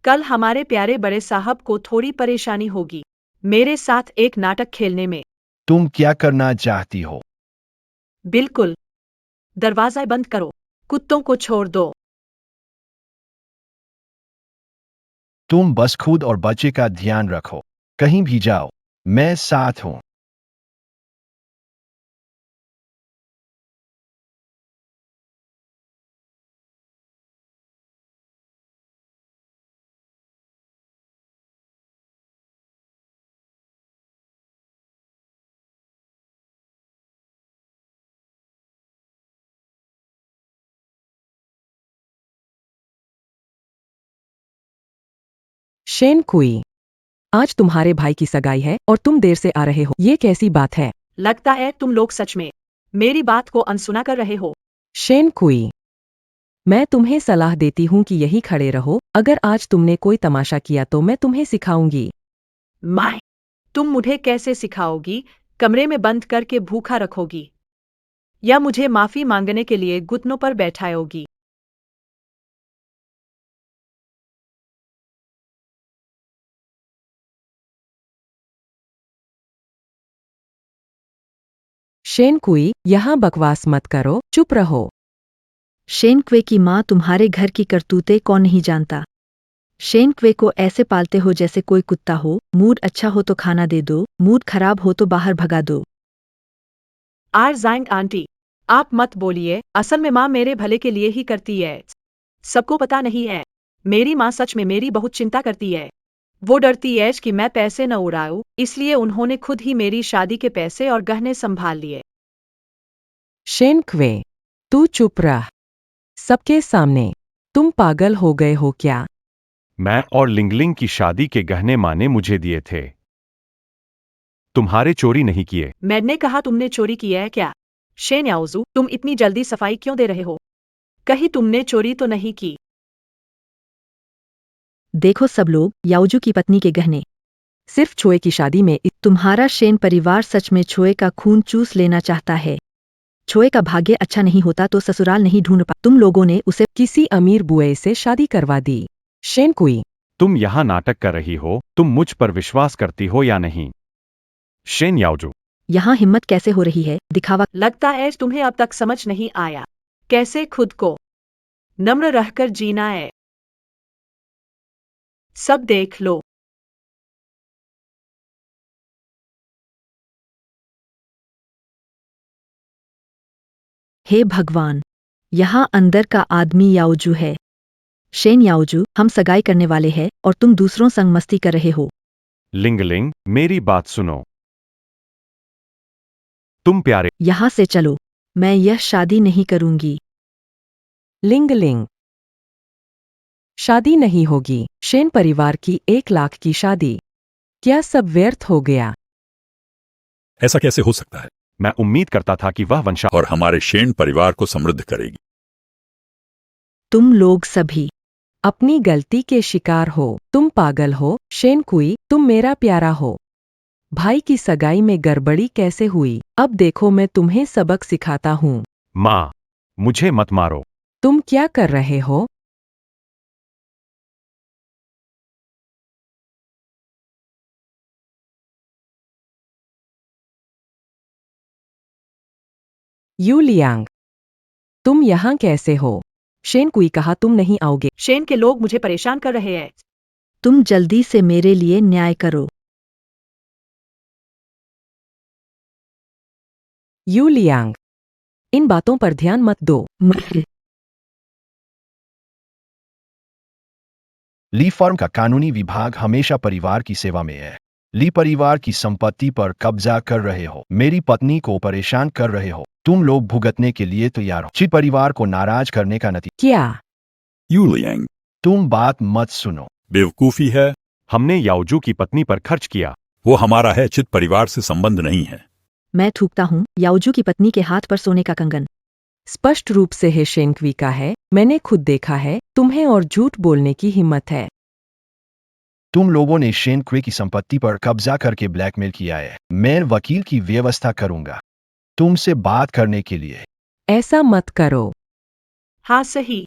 Speaker 1: कल हमारे प्यारे बड़े साहब को थोड़ी परेशानी होगी मेरे साथ एक नाटक खेलने में।
Speaker 2: तुम क्या करना चाहती हो?
Speaker 1: बिल्कुल। दरवाजा बंद करो। कुत्तों को छोड़ दो।
Speaker 2: तुम बस खुद और बच्चे का ध्यान रखो। कहीं भी जाओ, मैं साथ हूं।
Speaker 6: शेन कुई, आज तुम्हारे भाई की सगाई है और तुम देर से आ रहे हो, ये कैसी बात है?
Speaker 1: लगता है तुम लोग सच में मेरी बात को अनसुना कर रहे हो।
Speaker 6: शेन कुई, मैं तुम्हें सलाह देती हूँ कि यही खड़े रहो, अगर आज तुमने कोई तमाशा किया तो मैं तुम्हें सिखाऊंगी।
Speaker 1: माय, तुम मुझे कैसे सिखाओगी? कमरे में बंद करके भूखा रखोगी या मुझे माफी मांगने के लिए घुटनों पर बैठाओगी?
Speaker 6: शेन कुई, यहाँ बकवास मत करो, चुप रहो।
Speaker 5: शेन क्वे की माँ तुम्हारे घर की करतूतें कौन नहीं जानता। शेन क्वे को ऐसे पालते हो जैसे कोई कुत्ता हो। मूड अच्छा हो तो खाना दे दो, मूड खराब हो तो बाहर भगा दो।
Speaker 1: आर जाइंग आंटी, आप मत बोलिए, असल में माँ मेरे भले के लिए ही करती है। सबको पता नहीं है, मेरी माँ सच में मेरी बहुत चिंता करती है। वो डरती है कि मैं पैसे न उड़ाऊं, इसलिए उन्होंने खुद ही मेरी शादी के पैसे और गहने संभाल लिए।
Speaker 6: शेन क्वे, तू चुप रह। सबके सामने, तुम पागल हो गए हो क्या?
Speaker 3: मैं और लिंगलिंग की शादी के गहने माँ ने मुझे दिए थे। तुम्हारे चोरी नहीं किए।
Speaker 1: मैंने कहा तुमने चोरी किया है क्या? शेन याओजू, तुम इतनी जल्दी सफाई क्यों दे रहे हो? कहीं तुमने चोरी तो नहीं की?
Speaker 5: देखो सब लोग, याओजू की पत्नी के गहने।
Speaker 6: सिर्फ छोए की शादी में
Speaker 5: तुम्हारा शेन परिवार सच में छोए का खून चूस लेना चाहता है। छोए का भाग्य अच्छा नहीं होता तो ससुराल नहीं ढूंढ पा। तुम लोगों ने उसे
Speaker 6: किसी अमीर बुए से शादी करवा दी। शेन कुई,
Speaker 3: तुम यहाँ नाटक कर रही हो, तुम मुझ पर विश्वास करती हो या नहीं? शेन याओजू,
Speaker 5: यहाँ हिम्मत कैसे हो रही है दिखावा।
Speaker 1: लगता है तुम्हें अब तक समझ नहीं आया कैसे खुद को नम्र रहकर जीना है। सब देख लो।
Speaker 5: हे भगवान, यहाँ अंदर का आदमी याओजू है। शेन याओजू, हम सगाई करने वाले हैं और तुम दूसरों संग मस्ती कर रहे हो।
Speaker 3: लिंगलिंग, मेरी बात सुनो। तुम प्यारे।
Speaker 5: यहाँ से चलो, मैं यह शादी नहीं करूंगी।
Speaker 6: लिंगलिंग, शादी नहीं होगी। शेन परिवार की 1 लाख की शादी, क्या सब व्यर्थ हो गया?
Speaker 8: ऐसा कैसे हो सकता है?
Speaker 3: मैं उम्मीद करता था कि वह वंशा
Speaker 8: और हमारे शेन परिवार को समृद्ध करेगी।
Speaker 5: तुम लोग सभी
Speaker 6: अपनी गलती के शिकार हो। तुम पागल हो। शेन कुई, तुम मेरा प्यारा हो। भाई की सगाई में गड़बड़ी कैसे हुई? अब देखो मैं तुम्हें सबक सिखाता हूँ।
Speaker 3: माँ, मुझे मत मारो।
Speaker 6: तुम क्या कर रहे हो? यूलियांग, तुम यहाँ कैसे हो? शेन कुई कहा तुम नहीं आओगे।
Speaker 1: शेन के लोग मुझे परेशान कर रहे हैं।
Speaker 5: तुम जल्दी से मेरे लिए न्याय करो।
Speaker 6: यू लियांग, इन बातों पर ध्यान मत दो।
Speaker 5: मुझे
Speaker 2: ली फर्म का कानूनी विभाग हमेशा परिवार की सेवा में है। ली परिवार की संपत्ति पर कब्जा कर रहे हो, मेरी पत्नी को परेशान कर रहे हो, तुम लोग भुगतने के लिए तैयार हो। ची परिवार को नाराज करने का नतीजा।
Speaker 6: क्या?
Speaker 8: यू लियांग,
Speaker 2: तुम बात मत सुनो।
Speaker 8: बेवकूफी है।
Speaker 3: हमने याओजू की पत्नी पर खर्च किया।
Speaker 8: वो हमारा है, चित परिवार से संबंध नहीं है।
Speaker 5: मैं थूकता हूँ याओजू की पत्नी के हाथ पर सोने का कंगन।
Speaker 6: स्पष्ट रूप से है शेनक्वी का है, मैंने खुद देखा है, तुम्हें और झूठ बोलने की हिम्मत है।
Speaker 2: तुम लोगों ने शेन क्वे की संपत्ति पर कब्जा करके ब्लैकमेल किया है। मैं वकील की व्यवस्था करूंगा तुमसे बात करने के लिए।
Speaker 6: ऐसा मत करो।
Speaker 1: हाँ सही।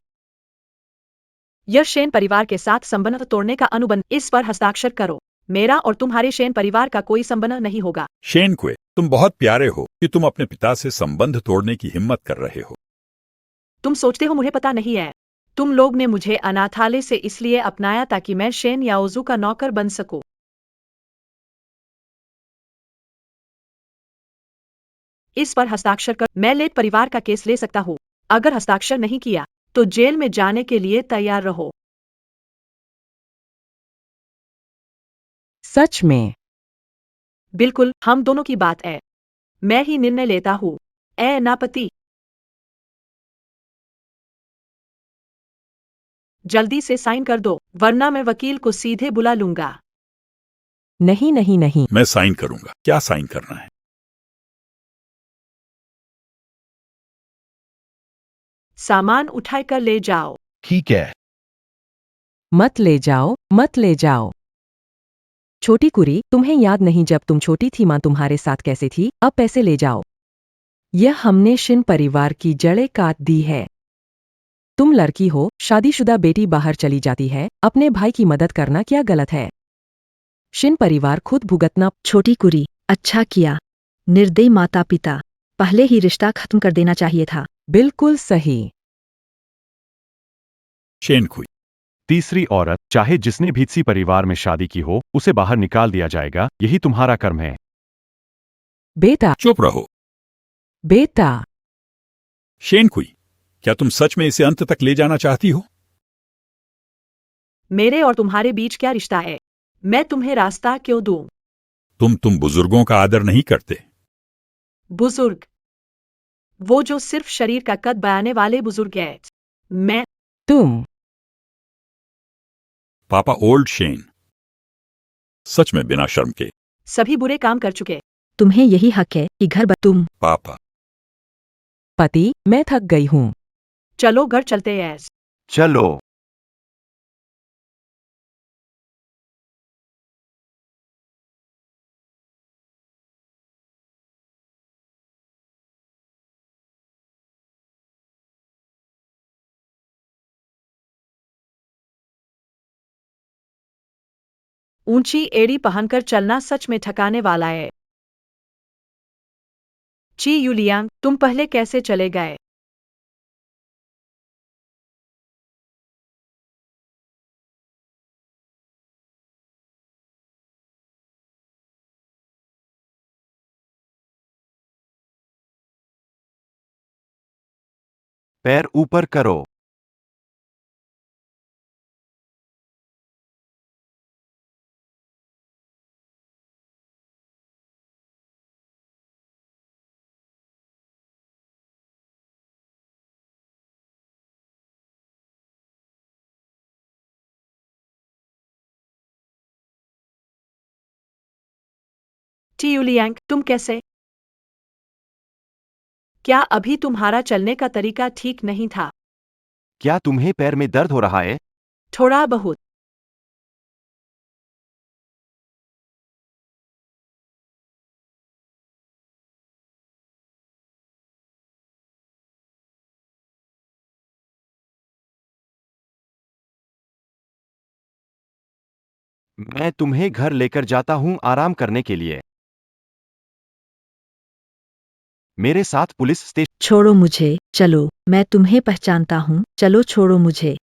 Speaker 1: यह शेन परिवार के साथ संबंध तोड़ने का अनुबंध, इस पर हस्ताक्षर करो। मेरा और तुम्हारे शेन परिवार का कोई संबंध नहीं होगा।
Speaker 8: शेन क्वे, तुम बहुत प्यारे हो कि तुम अपने पिता से संबंध तोड़ने की हिम्मत कर रहे हो।
Speaker 1: तुम सोचते हो मुझे पता नहीं है? तुम लोग ने मुझे अनाथालय से इसलिए अपनाया ताकि मैं शेन याओजू का नौकर बन सकूं। इस पर हस्ताक्षर कर। मैं लेट परिवार का केस ले सकता हूँ। अगर हस्ताक्षर नहीं किया तो जेल में जाने के लिए तैयार रहो।
Speaker 6: सच में?
Speaker 1: बिल्कुल, हम दोनों की बात है। मैं ही निर्णय लेता हूँ। ए नापति, जल्दी से साइन कर दो, वरना मैं वकील को सीधे बुला लूंगा।
Speaker 6: नहीं नहीं नहीं।
Speaker 8: मैं साइन करूंगा। क्या साइन करना है?
Speaker 1: सामान उठाकर ले जाओ।
Speaker 2: ठीक है।
Speaker 6: मत ले जाओ, मत ले जाओ। छोटी कुरी, तुम्हें याद नहीं जब तुम छोटी थी माँ तुम्हारे साथ कैसे थी? अब पैसे ले जाओ। यह हमने शिन परिवार की जड़ें काट दी है। तुम लड़की हो, शादीशुदा बेटी बाहर चली जाती है, अपने भाई की मदद करना क्या गलत है? शिन परिवार खुद भुगतना।
Speaker 5: छोटी कुरी, अच्छा किया। निर्दयी माता पिता, पहले ही रिश्ता खत्म कर देना चाहिए था।
Speaker 6: बिल्कुल सही।
Speaker 8: शेन क्वे,
Speaker 3: तीसरी औरत, चाहे जिसने भी इसी परिवार में शादी की हो, उसे बाहर निकाल दिया जाएगा। यही तुम्हारा कर्म है।
Speaker 6: बेटा,
Speaker 8: चुप रहो।
Speaker 6: बेटा।
Speaker 8: शेन क्वे, क्या तुम सच में इसे अंत तक ले जाना चाहती हो?
Speaker 1: मेरे और तुम्हारे बीच क्या रिश्ता है? मैं तुम्हें रास्ता क्यों दूं?
Speaker 8: तुम बुजुर्गों का आदर नहीं करते।
Speaker 1: बुजुर्ग? वो जो सिर्फ शरीर का कद बयाने वाले बुजुर्ग हैं। मैं
Speaker 6: तुम।
Speaker 8: पापा ओल्ड शेन, सच में बिना शर्म के।
Speaker 1: सभी बुरे काम कर चुके।
Speaker 5: तुम्हें यही हक है कि तुम।
Speaker 8: पापा,
Speaker 6: पति, मैं थक गई हूँ।
Speaker 1: चलो घर चलते हैं।
Speaker 2: चलो।
Speaker 1: ऊंची एड़ी पहनकर चलना सच में थकाने वाला है। ची यूलियांग, तुम पहले कैसे चले गए?
Speaker 3: पैर ऊपर करो।
Speaker 1: ची यूलियांग, तुम कैसे? क्या अभी तुम्हारा चलने का तरीका ठीक नहीं था?
Speaker 3: क्या तुम्हें पैर में दर्द हो रहा है?
Speaker 1: थोड़ा बहुत।
Speaker 3: मैं तुम्हें घर लेकर जाता हूं आराम करने के लिए। मेरे साथ पुलिस स्टेशन।
Speaker 5: छोड़ो मुझे, चलो, मैं तुम्हें पहचानता हूँ, चलो छोड़ो मुझे।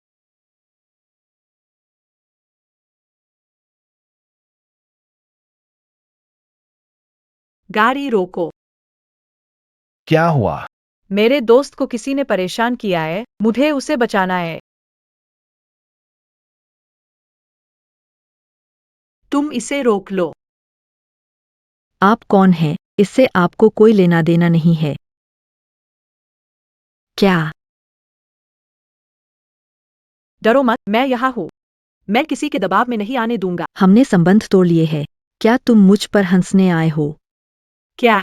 Speaker 1: गाड़ी रोको।
Speaker 2: क्या हुआ?
Speaker 1: मेरे दोस्त को किसी ने परेशान किया है, मुझे उसे बचाना है। तुम इसे रोक लो।
Speaker 5: आप कौन हैं? इससे आपको कोई लेना देना नहीं है। क्या?
Speaker 1: डरो मत, मैं यहाँ हूँ। मैं किसी के दबाव में नहीं आने दूंगा।
Speaker 5: हमने संबंध तोड़ लिए हैं। क्या तुम मुझ पर हंसने आए हो?
Speaker 1: क्या?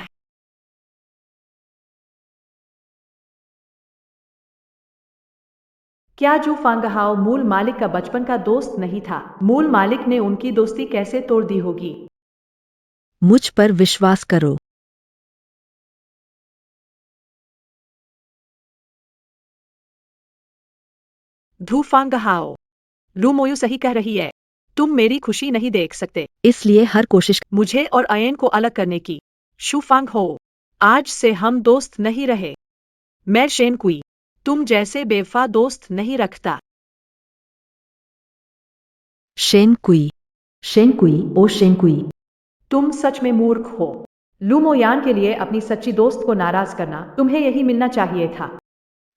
Speaker 1: क्या जू फांगहाओ मूल मालिक का बचपन का दोस्त नहीं था? मूल मालिक ने उनकी दोस्ती कैसे तोड़ दी होगी?
Speaker 5: मुझ पर विश्वास करो।
Speaker 1: धू फांगहाओ, लू मोयू सही कह रही है। तुम मेरी खुशी नहीं देख सकते,
Speaker 5: इसलिए हर कोशिश।
Speaker 1: मुझे और अयन को अलग करने की। शू फांग हो, आज से हम दोस्त नहीं रहे। मैं शेन कुई, तुम जैसे बेवफा दोस्त नहीं रखता।
Speaker 5: शेन कुई। शेन कुई, ओ शेन कुई।
Speaker 1: तुम सच में मूर्ख हो। लू मोयान के लिए अपनी सच्ची दोस्त को नाराज करना, तुम्हें यही मिलना चाहिए था।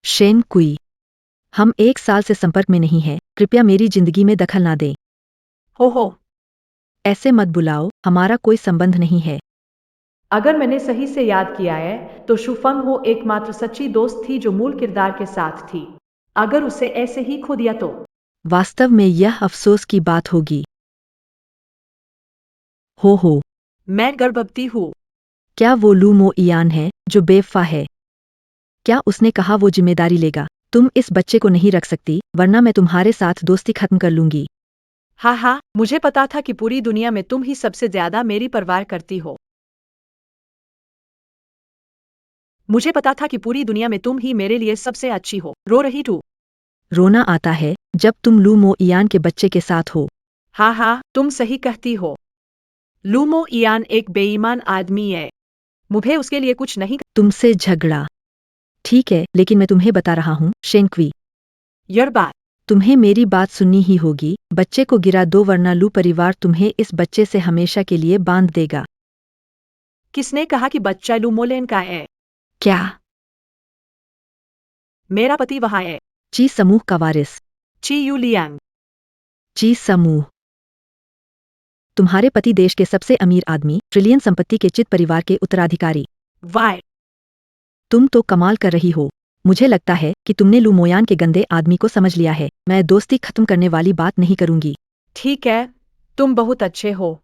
Speaker 5: शेन कुई, हम 1 साल से संपर्क में नहीं हैं, कृपया मेरी जिंदगी में दखल ना दें।
Speaker 1: हो,
Speaker 5: ऐसे मत बुलाओ, हमारा कोई संबंध नहीं है।
Speaker 1: अगर मैंने सही से याद किया है, तो शुफंग हो एकमात्र सच्ची दोस्त थी जो मूल किरदार के साथ थी। अगर उसे ऐसे ही खो दिया तो?
Speaker 5: वास्तव में यह अफसोस की बात होगी। हो,
Speaker 1: मैं गर्भवती हूँ।
Speaker 5: क्या वो लू मो ईयान है, जो बेवफा है? क्या उसने कहा वो जिम्मेदारी लेगा? तुम इस बच्चे को नहीं रख सकती, वरना मैं तुम्हारे साथ दोस्ती खत्म कर लूंगी।
Speaker 1: हाँ, मुझे पता था कि पूरी दुनिया में तुम ही सबसे ज्यादा मेरी परवाह करती हो। मुझे पता था कि पूरी दुनिया में तुम ही मेरे लिए सबसे अच्छी हो। रो रही तू?
Speaker 5: रोना आता है जब तुम लू मो ईयान के बच्चे के साथ हो।
Speaker 1: हाँ, तुम सही कहती हो। लूमो ईयान एक बेईमान आदमी है। मुझे उसके लिए कुछ नहीं।
Speaker 5: तुमसे झगड़ा? ठीक है, लेकिन मैं तुम्हें बता रहा हूँ, शेंक्वी,
Speaker 1: यह बात।
Speaker 5: तुम्हें मेरी बात सुननी ही होगी। बच्चे को गिरा दो, वरना लू परिवार तुम्हें इस बच्चे से हमेशा के लिए बांध देगा।
Speaker 1: किसने कहा कि बच्चा लूमोलेन का है?
Speaker 5: क्या?
Speaker 1: मेरा पति वहाँ है।
Speaker 5: ची समूह का वारिस।
Speaker 1: ची यू लियांग।
Speaker 5: ची समूह। तुम्हारे पति देश के सबसे अमीर आदमी, ट्रिलियन संपत्ति के चित परिवार के उत्तराधिकारी।
Speaker 1: वाई।
Speaker 5: तुम तो कमाल कर रही हो। मुझे लगता है कि तुमने लू मोयान के गंदे आदमी को समझ लिया है। मैं दोस्ती खत्म करने वाली बात नहीं करूंगी।
Speaker 1: ठीक है, तुम बहुत अच्छे हो।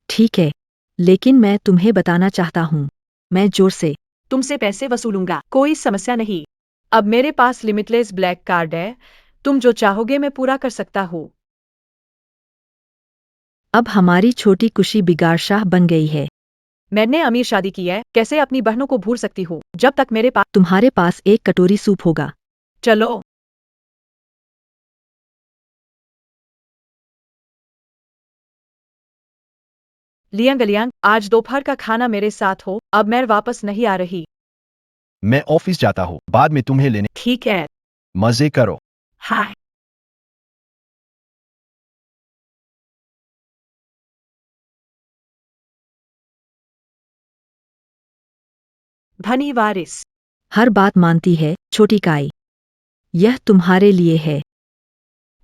Speaker 5: ठीक है, लेकिन मैं तुम्हें बताना चाहता हूँ, मैं जोर से।
Speaker 1: तुमसे पैसे वसूलूंगा, कोई समस्या नहीं। अब मेरे पास लिमिटलेस ब्लैक कार्ड है, तुम जो चाहोगे मैं पूरा कर सकता हूँ।
Speaker 5: अब हमारी छोटी खुशी बिगाड़शाह बन गई है।
Speaker 1: मैंने अमीर शादी की है, कैसे अपनी बहनों को भूल सकती हूँ जब तक मेरे पास।
Speaker 5: तुम्हारे पास एक कटोरी सूप होगा।
Speaker 1: चलो। लियांग, आज दोपहर का खाना मेरे साथ हो, अब मैं वापस नहीं आ रही।
Speaker 2: मैं ऑफिस जाता हूँ, बाद में तुम्हें लेने।
Speaker 1: ठीक है।
Speaker 2: मजे करो।
Speaker 1: हाय। धनी वारिस।
Speaker 5: हर बात मानती है, छोटी काई। यह तुम्हारे लिए है।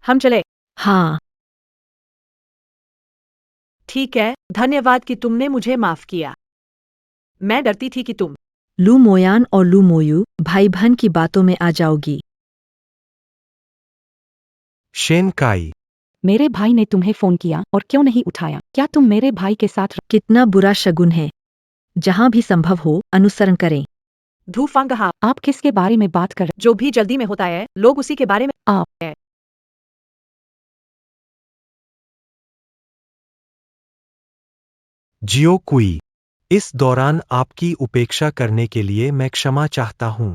Speaker 1: हम चले।
Speaker 5: हाँ।
Speaker 1: ठीक है, धन्यवाद कि तुमने मुझे माफ किया। मैं डरती थी कि तुम।
Speaker 5: लू मोयान और लू मोयू भाई बहन की बातों में आ जाओगी।
Speaker 4: शेन काई।
Speaker 7: मेरे भाई ने तुम्हें फोन किया और क्यों नहीं उठाया? क्या तुम मेरे भाई के साथ
Speaker 5: कितना बुरा शगुन है। जहां भी संभव हो, अनुसरण करें।
Speaker 1: धूफांगहा।
Speaker 7: आप किसके बारे में बात कर रहे?
Speaker 1: जो भी जल्दी में होता है, लोग उसी के बारे में।
Speaker 7: आप
Speaker 1: है।
Speaker 4: जियो कुई। इस दौरान आपकी उपेक्षा करने के लिए मैं क्षमा चाहता हूं।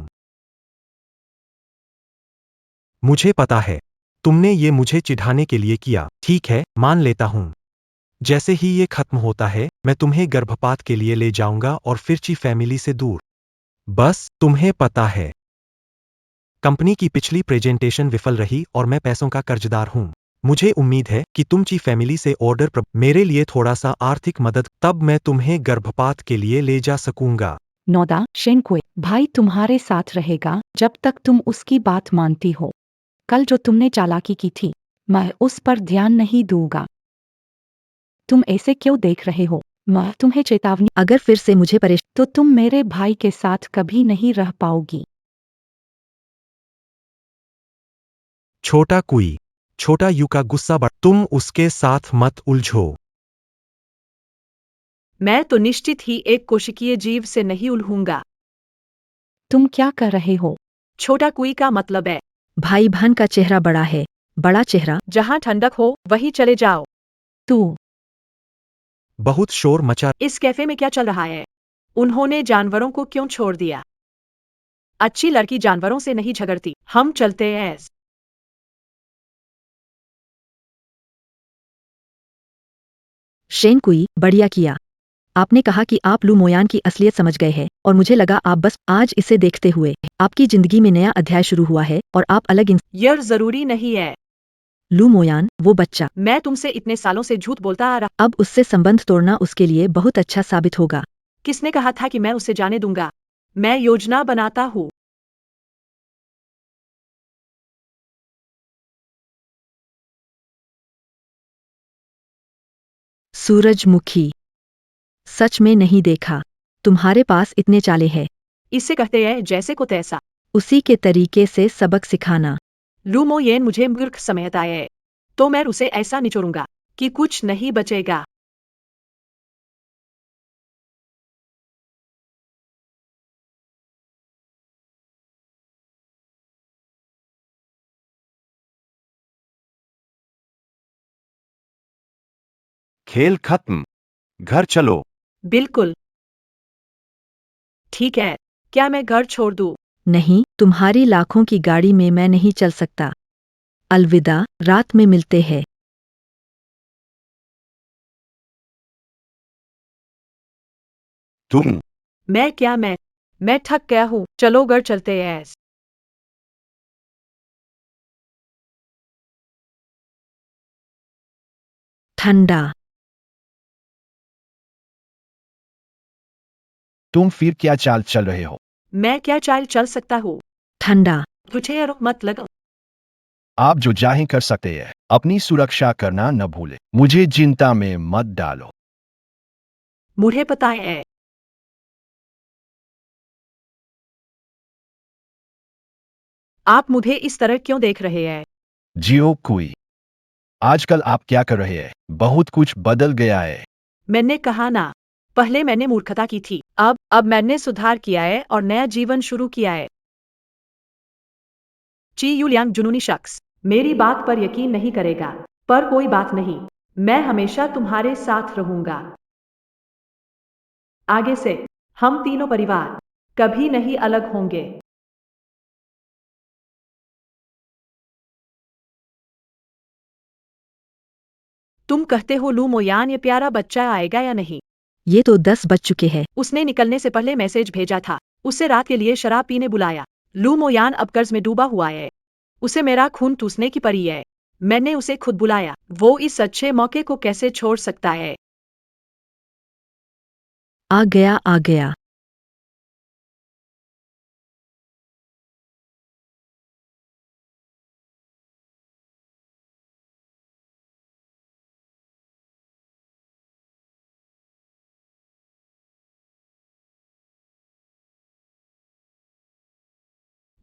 Speaker 4: मुझे पता है, तुमने ये मुझे चिढ़ाने के लिए किया। ठीक है, मान लेता हूं। जैसे ही ये खत्म होता है मैं तुम्हें गर्भपात के लिए ले जाऊंगा और फिर ची फैमिली से दूर। बस तुम्हें पता है कंपनी की पिछली प्रेजेंटेशन विफल रही और मैं पैसों का कर्जदार हूं। मुझे उम्मीद है कि तुम ची फैमिली से मेरे लिए थोड़ा सा आर्थिक मदद, तब मैं तुम्हें गर्भपात के लिए ले जा सकूंगा।
Speaker 7: नोदा शेनकुए, भाई तुम्हारे साथ रहेगा जब तक तुम उसकी बात मानती हो। कल जो तुमने चालाकी की थी, मैं उस पर ध्यान नहीं दूंगा। तुम ऐसे क्यों देख रहे हो? मैं तुम्हें चेतावनी,
Speaker 5: अगर फिर से मुझे
Speaker 7: तो तुम मेरे भाई के साथ कभी नहीं रह पाओगी।
Speaker 4: छोटा कुई, छोटा यू का गुस्सा बढ़, तुम उसके साथ मत उलझो।
Speaker 1: मैं तो निश्चित ही एक कोशिकीय जीव से नहीं उलझूंगा।
Speaker 7: तुम क्या कर रहे हो?
Speaker 1: छोटा कुई का मतलब है
Speaker 5: भाई बहन का चेहरा बड़ा है, बड़ा चेहरा।
Speaker 1: जहां ठंडक हो वहीं चले जाओ।
Speaker 7: तू
Speaker 4: बहुत शोर मचा।
Speaker 1: इस कैफे में क्या चल रहा है? उन्होंने जानवरों को क्यों छोड़ दिया? अच्छी लड़की जानवरों से नहीं झगड़ती। हम चलते हैं।
Speaker 5: शेनकुई, बढ़िया किया। आपने कहा कि आप लू मोयान की असलियत समझ गए हैं और मुझे लगा आप बस आज इसे देखते हुए आपकी जिंदगी में नया अध्याय शुरू हुआ है और आप अलग
Speaker 1: यह जरूरी नहीं है।
Speaker 5: लू मोयान, वो बच्चा,
Speaker 1: मैं तुमसे इतने सालों से झूठ बोलता आ रहा।
Speaker 5: अब उससे संबंध तोड़ना उसके लिए बहुत अच्छा साबित होगा।
Speaker 1: किसने कहा था कि मैं उसे जाने दूंगा? मैं योजना बनाता हूँ।
Speaker 5: सूरजमुखी, सच में नहीं देखा। तुम्हारे पास इतने चाले हैं।
Speaker 1: इसे कहते हैं जैसे को तैसा।
Speaker 5: उसी के तरीके से सबक सिखाना।
Speaker 1: लू मोयेन मुझे मूर्ख समझता है, तो मैं उसे ऐसा निचोड़ूंगा कि कुछ नहीं बचेगा।
Speaker 3: खेल खत्म। घर चलो।
Speaker 1: बिल्कुल ठीक है। क्या मैं घर छोड़ दूँ?
Speaker 5: नहीं, तुम्हारी लाखों की गाड़ी में मैं नहीं चल सकता। अलविदा, रात में मिलते हैं।
Speaker 3: तुम
Speaker 1: मैं थक गया हूँ। चलो घर चलते हैं।
Speaker 5: ठंडा,
Speaker 2: तुम फिर क्या चाल चल रहे हो?
Speaker 1: मैं क्या चाल चल सकता हूँ?
Speaker 5: ठंडा।
Speaker 1: तुझे आरोप मत लगाओ।
Speaker 2: आप जो चाहें कर सकते हैं, अपनी सुरक्षा करना न भूलें। मुझे चिंता में मत डालो।
Speaker 1: मुझे पता है। आप मुझे इस तरह क्यों देख रहे हैं?
Speaker 2: जियो कुई, आजकल आप क्या कर रहे हैं? बहुत कुछ बदल गया है।
Speaker 1: मैंने कहा ना, पहले मैंने मूर्खता की थी। अब मैंने सुधार किया है और नया जीवन शुरू किया है। ची यूलियांग जुनूनी शख्स मेरी बात पर यकीन नहीं करेगा, पर कोई बात नहीं, मैं हमेशा तुम्हारे साथ रहूंगा। आगे से हम तीनों परिवार कभी नहीं अलग होंगे। तुम कहते हो लू मोयान ये प्यारा बच्चा आएगा या नहीं?
Speaker 5: ये तो 10 बज चुके हैं।
Speaker 1: उसने निकलने से पहले मैसेज भेजा था। उसे रात के लिए शराब पीने बुलाया। लू मोयान अब कर्ज में डूबा हुआ है। उसे मेरा खून चूसने की पड़ी है। मैंने उसे खुद बुलाया। वो इस अच्छे मौके को कैसे छोड़ सकता है?
Speaker 5: आ गया, आ गया।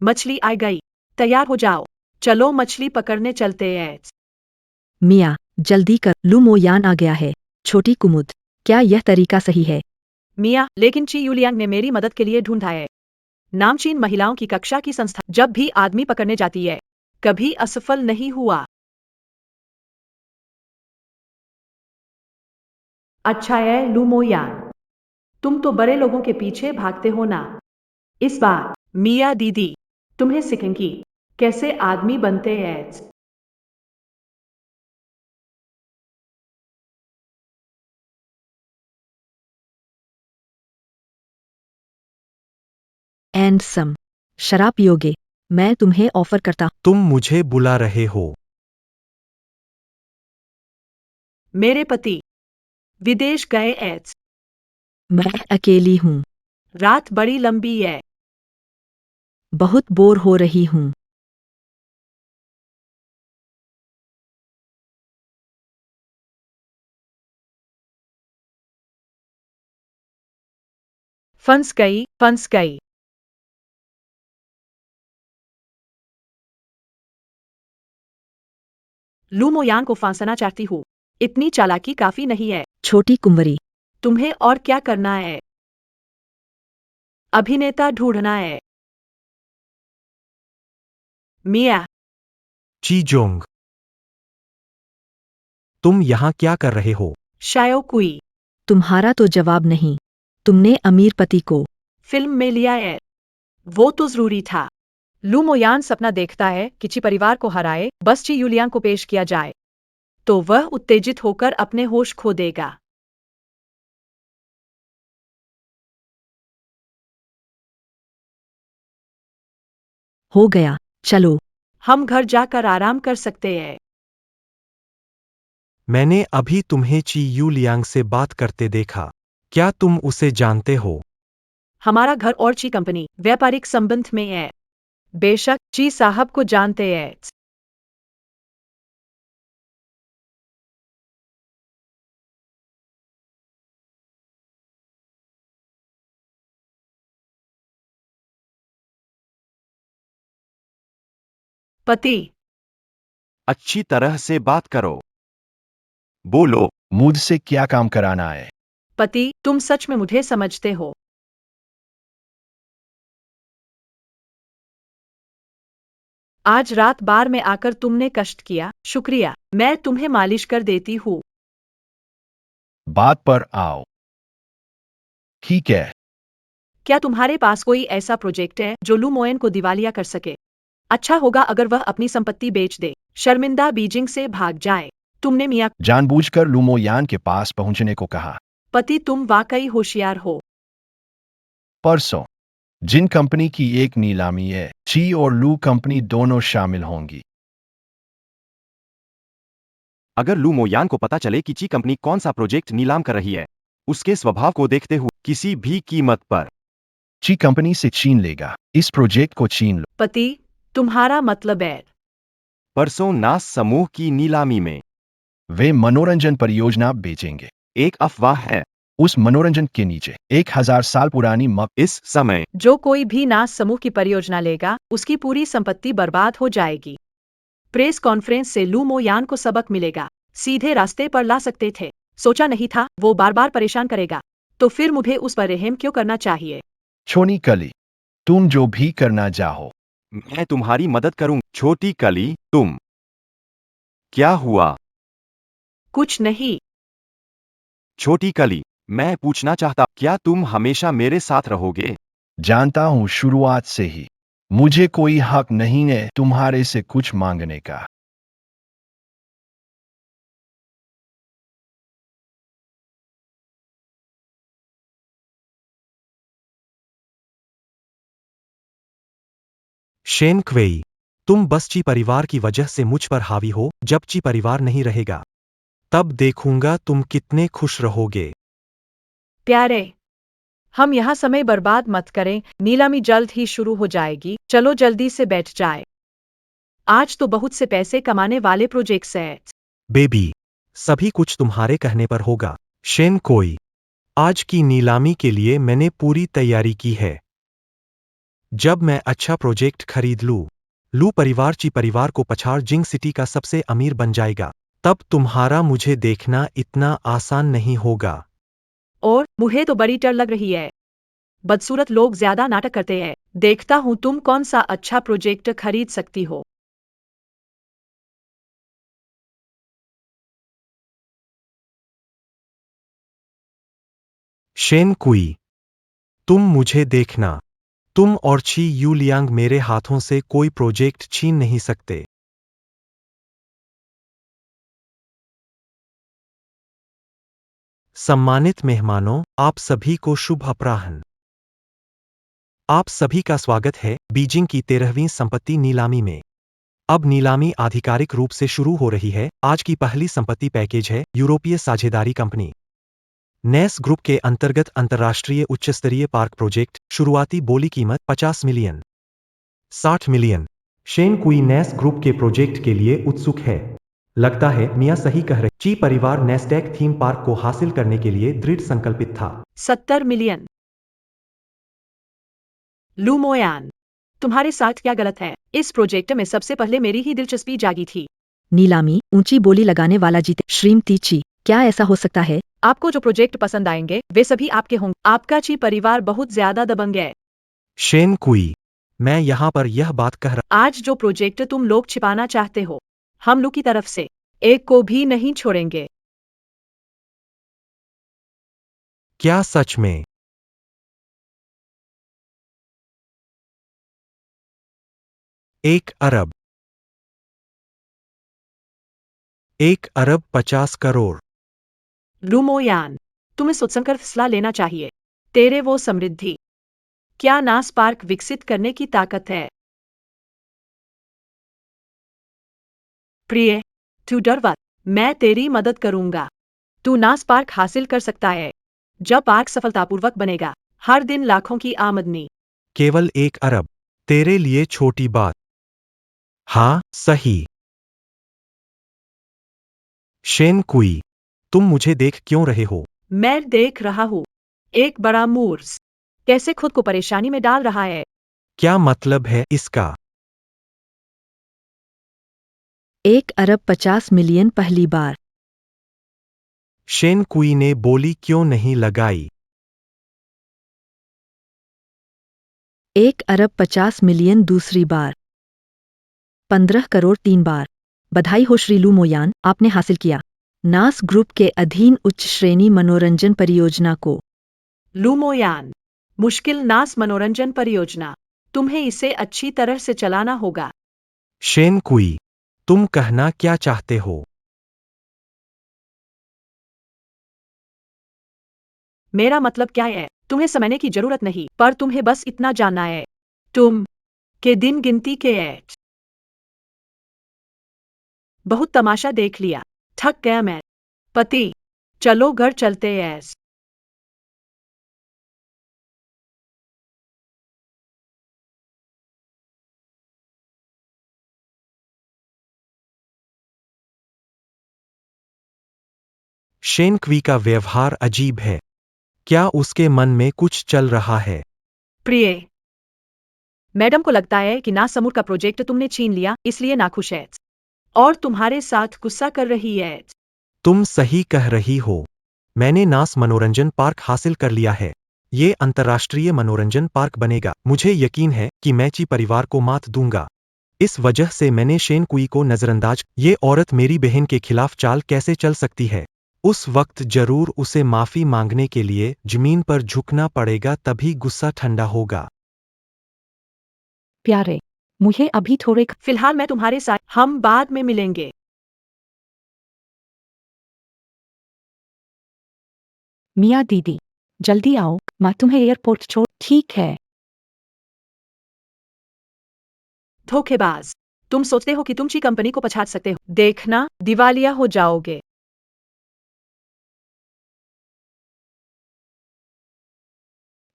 Speaker 1: मछली आ गई। तैयार हो जाओ। चलो मछली पकड़ने चलते हैं।
Speaker 5: मिया, जल्दी कर, लू मोयान आ गया है। छोटी कुमुद, क्या यह तरीका सही है?
Speaker 1: मिया, लेकिन ची यूलियांग ने मेरी मदद के लिए ढूंढा है। नामचीन महिलाओं की कक्षा की संस्था जब भी आदमी पकड़ने जाती है, कभी असफल नहीं हुआ। अच्छा है लू मोयान, तुम तो बड़े लोगों के पीछे भागते हो ना। इस बार मिया दीदी तुम्हें सिखेंगी कैसे आदमी बनते हैं।
Speaker 5: And some. शराब पियोगे? मैं तुम्हें ऑफर करता।
Speaker 4: तुम मुझे बुला रहे हो?
Speaker 1: मेरे पति विदेश गए एड्स।
Speaker 5: मैं अकेली हूँ।
Speaker 1: रात बड़ी लंबी है।
Speaker 5: बहुत बोर हो रही हूँ।
Speaker 1: फंस गई, फंस गई। लू मोयांग को फांसना चाहती हूँ। इतनी चालाकी काफी नहीं है।
Speaker 5: छोटी कुंवरी।
Speaker 1: तुम्हें और क्या करना है? अभिनेता ढूंढना है। मिया,
Speaker 4: ची जोंग, तुम यहाँ क्या कर रहे हो?
Speaker 1: शायो कुई।
Speaker 5: तुम्हारा तो जवाब नहीं। तुमने अमीर पति को
Speaker 1: फिल्म में लिया है। वो तो जरूरी था। लू मोयान सपना देखता है कि ची परिवार को हराए, बस ची यूलियांग को पेश किया जाए तो वह उत्तेजित होकर अपने होश खो देगा।
Speaker 5: हो गया। चलो।
Speaker 1: हम घर जाकर आराम कर सकते हैं।
Speaker 4: मैंने अभी तुम्हें ची यू लियांग से बात करते देखा। क्या तुम उसे जानते हो?
Speaker 1: हमारा घर और ची कंपनी व्यापारिक संबंध में है। बेशक ची साहब को जानते हैं। पति,
Speaker 3: अच्छी तरह से बात करो। बोलो।
Speaker 2: मुझसे क्या काम कराना है?
Speaker 1: पति, तुम सच में मुझे समझते हो? आज रात बार में आकर तुमने कष्ट किया, शुक्रिया। मैं तुम्हें मालिश कर देती हूँ।
Speaker 2: बात पर आओ। ठीक है।
Speaker 1: क्या तुम्हारे पास कोई ऐसा प्रोजेक्ट है जो लू मोयन को दिवालिया कर सके? अच्छा होगा अगर वह अपनी संपत्ति बेच दे, शर्मिंदा बीजिंग से भाग जाए। तुमने मिया।
Speaker 2: जानबूझकर लुमोयान के पास पहुंचने को कहा।
Speaker 1: पति, तुम वाकई होशियार हो।
Speaker 2: परसों जिन कंपनी की एक नीलामी है, ची और लू कंपनी दोनों शामिल होंगी।
Speaker 3: अगर लू मोयान को पता चले कि ची कंपनी कौन सा प्रोजेक्ट नीलाम कर रही है, उसके स्वभाव को देखते हुए किसी भी कीमत पर
Speaker 2: ची कंपनी से छीन लेगा। इस प्रोजेक्ट को छीन लो।
Speaker 1: पति, तुम्हारा मतलब है?
Speaker 3: परसों नास समूह की नीलामी में
Speaker 2: वे मनोरंजन परियोजना बेचेंगे।
Speaker 3: एक अफवाह है।
Speaker 2: उस मनोरंजन के नीचे 1000 साल पुरानी
Speaker 3: इस समय
Speaker 1: जो कोई भी नास समूह की परियोजना लेगा, उसकी पूरी संपत्ति बर्बाद हो जाएगी। प्रेस कॉन्फ्रेंस से लू मोयान को सबक मिलेगा। सीधे रास्ते पर ला सकते थे। सोचा नहीं था वो बार बार परेशान करेगा। तो फिर मुझे उस पर रहम क्यों करना चाहिए?
Speaker 2: छोटी कली, तुम जो भी करना चाहो।
Speaker 3: मैं तुम्हारी मदद करूं। छोटी कली, तुम। क्या हुआ?
Speaker 1: कुछ नहीं।
Speaker 3: छोटी कली, मैं पूछना चाहता, क्या तुम हमेशा मेरे साथ रहोगे?
Speaker 2: जानता हूं शुरुआत से ही मुझे कोई हक नहीं है तुम्हारे से कुछ मांगने का।
Speaker 4: शेन क्वेई, तुम बस ची परिवार की वजह से मुझ पर हावी हो। जब ची परिवार नहीं रहेगा, तब देखूंगा तुम कितने खुश रहोगे।
Speaker 1: प्यारे, हम यहाँ समय बर्बाद मत करें। नीलामी जल्द ही शुरू हो जाएगी। चलो जल्दी से बैठ जाए। आज तो बहुत से पैसे कमाने वाले प्रोजेक्ट्स हैं।
Speaker 4: बेबी, सभी कुछ तुम्हारे कहने पर होगा। शेन कोई, आज की नीलामी के लिए मैंने पूरी तैयारी की है। जब मैं अच्छा प्रोजेक्ट खरीद लूं, लू परिवार ची परिवार को पछाड़ जिंग सिटी का सबसे अमीर बन जाएगा, तब तुम्हारा मुझे देखना इतना आसान नहीं होगा।
Speaker 1: और मुझे तो बड़ी डर लग रही है। बदसूरत लोग ज्यादा नाटक करते हैं। देखता हूँ तुम कौन सा अच्छा प्रोजेक्ट खरीद सकती हो।
Speaker 4: शेन कुई, तुम मुझे देखना। तुम और छी यू लियांग मेरे हाथों से कोई प्रोजेक्ट छीन नहीं सकते। सम्मानित मेहमानों, आप सभी को शुभ अपराह्न। आप सभी का स्वागत है बीजिंग की 13वीं संपत्ति नीलामी में। अब नीलामी आधिकारिक रूप से शुरू हो रही है। आज की पहली संपत्ति पैकेज है यूरोपीय साझेदारी कंपनी नेस ग्रुप के अंतर्गत अंतर्राष्ट्रीय उच्च स्तरीय पार्क प्रोजेक्ट। शुरुआती बोली कीमत 50 मिलियन 60 मिलियन। शेन कुई नेस ग्रुप के प्रोजेक्ट के लिए उत्सुक है। लगता है मियां सही कह रहे। ची परिवार नेस्टैक थीम पार्क को हासिल करने के लिए दृढ़ संकल्पित था।
Speaker 1: 70 मिलियन। लू मोयान, तुम्हारे साथ क्या गलत है? इस प्रोजेक्ट में सबसे पहले मेरी ही दिलचस्पी जागी थी।
Speaker 5: नीलामी ऊंची बोली लगाने वाला जीते। श्रीमती ची, क्या ऐसा हो सकता है?
Speaker 1: आपको जो प्रोजेक्ट पसंद आएंगे वे सभी आपके होंगे। आपका ची परिवार बहुत ज्यादा दबंग है।
Speaker 4: शेन कुई, मैं यहाँ पर यह बात कह रहा।
Speaker 1: आज जो प्रोजेक्ट तुम लोग छिपाना चाहते हो, हम लू की तरफ से एक को भी नहीं छोड़ेंगे।
Speaker 4: क्या सच में? $1 अरब 1 अरब 50 करोड़।
Speaker 1: लू मोयान, तुम्हें सोचकर फैसला लेना चाहिए। तेरे वो समृद्धि, क्या नास पार्क विकसित करने की ताकत है? प्रिय, तू डर मत, मैं तेरी मदद करूंगा। तू नास पार्क हासिल कर सकता है। जब पार्क सफलतापूर्वक बनेगा, हर दिन लाखों की आमदनी।
Speaker 4: केवल 1 अरब, तेरे लिए छोटी बात। हाँ, सही। शेन कुई, तुम मुझे देख क्यों रहे हो?
Speaker 1: मैं देख रहा हूँ, एक बड़ा मूर्स कैसे खुद को परेशानी में डाल रहा है।
Speaker 4: क्या मतलब है इसका?
Speaker 5: 1 अरब 50 मिलियन पहली बार।
Speaker 4: शेन कुई ने बोली क्यों नहीं लगाई?
Speaker 5: 1 अरब 50 मिलियन दूसरी बार। 15 करोड़ 3 बार। बधाई हो श्री लू मोयान, आपने हासिल किया नास ग्रुप के अधीन उच्च श्रेणी मनोरंजन परियोजना को।
Speaker 1: लू मोयान, मुश्किल नास मनोरंजन परियोजना, तुम्हें इसे अच्छी तरह से चलाना होगा।
Speaker 4: शेन कुई, तुम कहना क्या चाहते हो?
Speaker 1: मेरा मतलब क्या है, तुम्हें समझने की जरूरत नहीं, पर तुम्हें बस इतना जानना है, तुम के दिन गिनती के एच। बहुत तमाशा देख लिया, थक गया मैं। पति, चलो घर चलते हैं।
Speaker 4: शेन क्वी का व्यवहार अजीब है। क्या उसके मन में कुछ चल रहा है?
Speaker 1: प्रिय, मैडम को लगता है कि नास समूह का प्रोजेक्ट तुमने छीन लिया, इसलिए नाखुश है और तुम्हारे साथ गुस्सा कर रही है।
Speaker 4: तुम सही कह रही हो। मैंने नास मनोरंजन पार्क हासिल कर लिया है। ये अंतर्राष्ट्रीय मनोरंजन पार्क बनेगा। मुझे यकीन है कि मैं ची परिवार को मात दूंगा। इस वजह से मैंने शेन कुई को नजरअंदाज। ये औरत मेरी बहन के खिलाफ चाल कैसे चल सकती है? उस वक्त जरूर उसे माफी मांगने के लिए जमीन पर झुकना पड़ेगा, तभी गुस्सा ठंडा होगा।
Speaker 7: प्यारे, मुझे अभी थोड़े
Speaker 1: फिलहाल मैं तुम्हारे साथ, हम बाद में मिलेंगे।
Speaker 7: मियाँ दीदी, जल्दी आओ, मैं तुम्हें एयरपोर्ट छोड़। ठीक है।
Speaker 1: धोखेबाज, तुम सोचते हो कि तुम ची कंपनी को पछाड़ सकते हो, देखना दिवालिया हो जाओगे।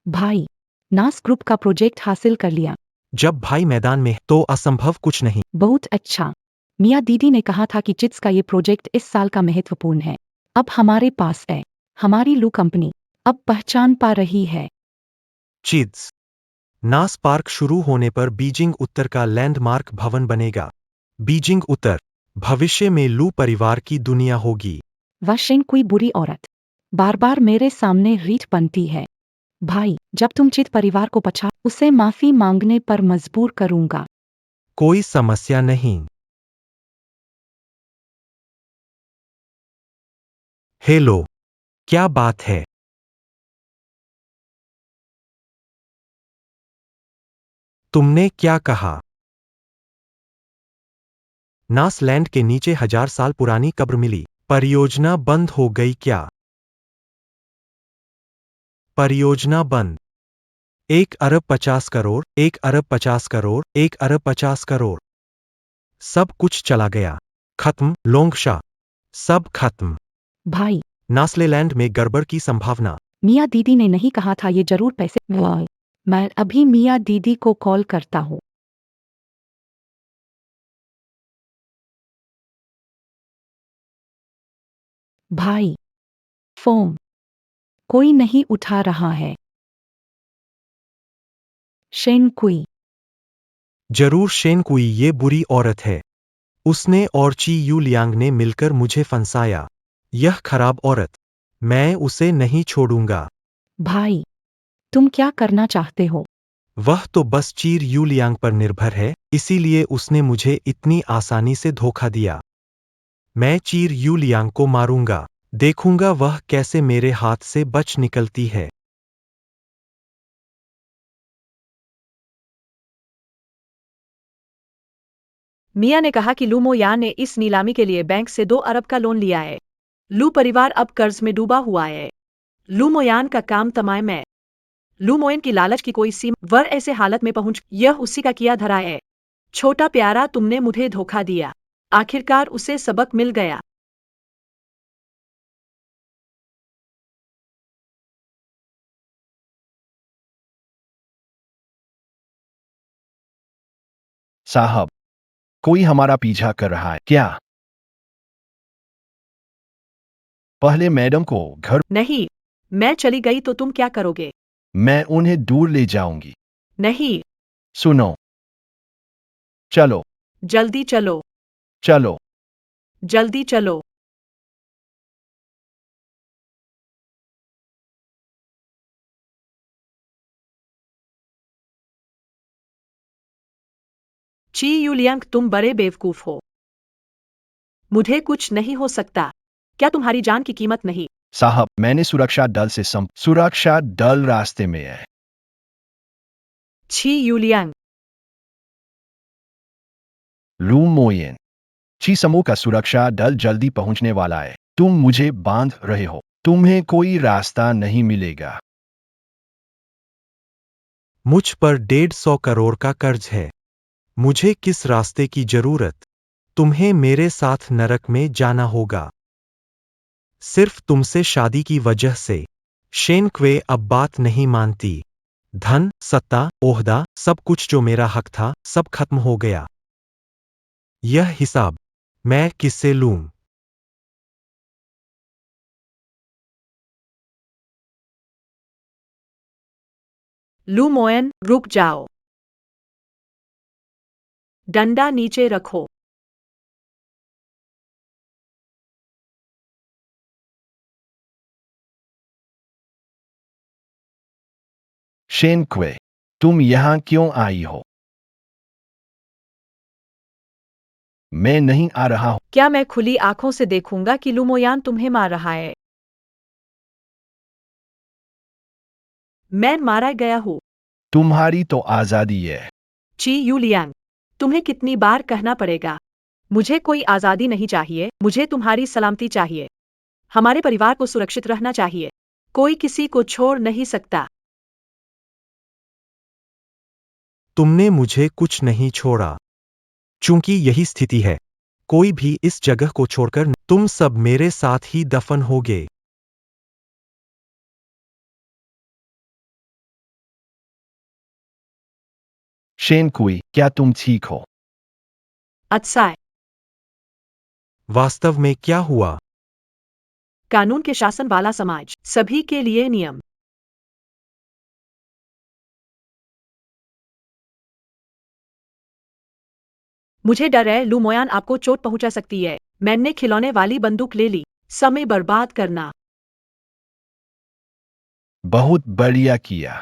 Speaker 7: भाई, नास ग्रुप का प्रोजेक्ट हासिल कर लिया।
Speaker 4: जब भाई मैदान में है, तो असंभव कुछ नहीं।
Speaker 7: बहुत अच्छा। मियाँ दीदी ने कहा था कि चिट्स का ये प्रोजेक्ट इस साल का महत्वपूर्ण है। अब हमारे पास है। हमारी लू कंपनी अब पहचान पा रही है।
Speaker 4: चिड्स नास पार्क शुरू होने पर बीजिंग उत्तर का लैंडमार्क भवन बनेगा। बीजिंग उत्तर भविष्य में लू परिवार की दुनिया होगी।
Speaker 7: वह शेन कोई बुरी औरत बार बार मेरे सामने रीठ बनती है। भाई, जब तुम चित परिवार को पछा, उसे माफी मांगने पर मजबूर करूंगा।
Speaker 4: कोई समस्या नहीं। हेलो, क्या बात है? तुमने क्या कहा? नास लैंड के नीचे 1000 साल पुरानी कब्र मिली। परियोजना बंद हो गई क्या? परियोजना बंद 1 अरब 50 करोड़, 1 अरब 50 करोड़, 1 अरब 50 करोड़। सब कुछ चला गया। खत्म, लोंगशा। सब खत्म।
Speaker 7: भाई,
Speaker 4: नास्लेलैंड में गड़बड़ की संभावना।
Speaker 7: मियाँ दीदी ने नहीं कहा था ये जरूर पैसे। मैं अभी मियाँ दीदी को कॉल करता हूँ। भाई, फोन कोई नहीं उठा रहा है। शेनकुई,
Speaker 4: जरूर शेनकुई ये बुरी औरत है। उसने और ची यू लियांग ने मिलकर मुझे फंसाया। यह खराब औरत। मैं उसे नहीं छोड़ूंगा।
Speaker 7: भाई, तुम क्या करना चाहते हो?
Speaker 4: वह तो बस चीर यू लियांग पर निर्भर है, इसीलिए उसने मुझे इतनी आसानी से धोखा दिया। मैं चीर यू लियांग को मारूंगा। देखूंगा वह कैसे मेरे हाथ से बच निकलती है।
Speaker 1: मिया ने कहा कि लू मोयान ने इस नीलामी के लिए बैंक से 2 अरब का लोन लिया है। लू परिवार अब कर्ज में डूबा हुआ है। लू मोयान का काम तमाम है। लू मोयन की लालच की कोई सीमा वर ऐसे हालत में पहुंच, यह उसी का किया धरा है। छोटा प्यारा, तुमने मुझे धोखा दिया। आखिरकार उसे सबक मिल गया।
Speaker 2: साहब, कोई हमारा पीछा कर रहा है क्या? पहले मैडम को घर।
Speaker 1: नहीं, मैं चली गई तो तुम क्या करोगे?
Speaker 2: मैं उन्हें दूर ले जाऊंगी।
Speaker 1: नहीं,
Speaker 2: सुनो। चलो।
Speaker 1: जल्दी चलो,
Speaker 2: चलो।
Speaker 1: जल्दी चलो। ची यूलियांग, तुम बड़े बेवकूफ हो। मुझे कुछ नहीं हो सकता। क्या तुम्हारी जान की कीमत नहीं?
Speaker 2: साहब, मैंने सुरक्षा दल से सुरक्षा दल रास्ते में है।
Speaker 1: छी यूलियांग,
Speaker 2: लू मोयन। ची समूह का सुरक्षा दल जल्दी पहुंचने वाला है। तुम मुझे बांध रहे हो। तुम्हें कोई रास्ता नहीं मिलेगा।
Speaker 4: मुझ पर 150 करोड़ का कर्ज है। मुझे किस रास्ते की जरूरत? तुम्हें मेरे साथ नरक में जाना होगा। सिर्फ तुमसे शादी की वजह से। शेनक्वे अब बात नहीं मानती। धन, सत्ता, ओहदा, सब कुछ जो मेरा हक था, सब खत्म हो गया। यह हिसाब मैं किससे लूं?
Speaker 1: लू मोयन, रुक जाओ। डंडा नीचे रखो।
Speaker 2: शेनक्वे, तुम यहां क्यों आई हो? मैं नहीं आ रहा हूं।
Speaker 1: क्या मैं खुली आंखों से देखूंगा कि लू मोयान तुम्हें मार रहा है? मैं मारा गया हूं।
Speaker 2: तुम्हारी तो आजादी है।
Speaker 1: ची यूलियांग, तुम्हें कितनी बार कहना पड़ेगा? मुझे कोई आजादी नहीं चाहिए, मुझे तुम्हारी सलामती चाहिए। हमारे परिवार को सुरक्षित रहना चाहिए। कोई किसी को छोड़ नहीं सकता।
Speaker 4: तुमने मुझे कुछ नहीं छोड़ा। चूंकि यही स्थिति है, कोई भी इस जगह को छोड़कर तुम सब मेरे साथ ही दफन होगे।
Speaker 2: शेनकुई, क्या तुम ठीक हो?
Speaker 1: अच्छा,
Speaker 4: वास्तव में क्या हुआ?
Speaker 1: कानून के शासन वाला समाज, सभी के लिए नियम। मुझे डर है लू मोयान आपको चोट पहुंचा सकती है। मैंने खिलौने वाली बंदूक ले ली। समय बर्बाद करना।
Speaker 2: बहुत बढ़िया किया।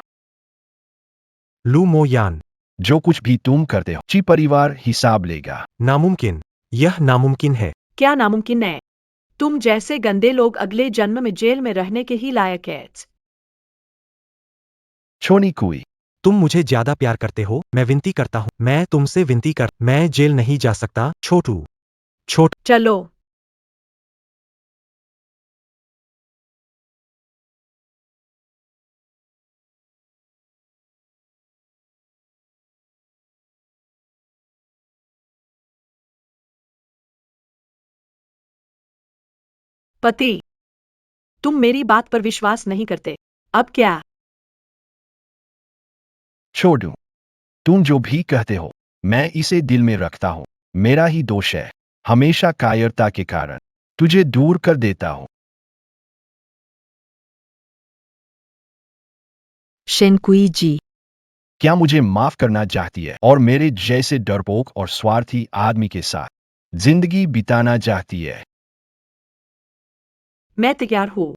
Speaker 4: लू मोयान।
Speaker 2: जो कुछ भी तुम करते हो, ची परिवार हिसाब लेगा।
Speaker 4: नामुमकिन। यह नामुमकिन है।
Speaker 1: क्या नामुमकिन है? तुम जैसे गंदे लोग अगले जन्म में जेल में रहने के ही लायक हैं।
Speaker 2: छोनीकुई।
Speaker 4: तुम मुझे ज्यादा प्यार करते हो, मैं विनती करता हूं, मैं तुमसे विनती कर, मैं जेल नहीं जा सकता, छोटू।
Speaker 1: चलो। पति, तुम मेरी बात पर विश्वास नहीं करते, अब क्या?
Speaker 2: छोड़ दूं। तुम जो भी कहते हो, मैं इसे दिल में रखता हूं। मेरा ही दोष है, हमेशा कायरता के कारण तुझे दूर कर देता हूं।
Speaker 5: शेनकुई जी,
Speaker 2: क्या मुझे माफ करना चाहती है और मेरे जैसे डरपोक और स्वार्थी आदमी के साथ जिंदगी बिताना चाहती है?
Speaker 1: मैं तैयार हूँ।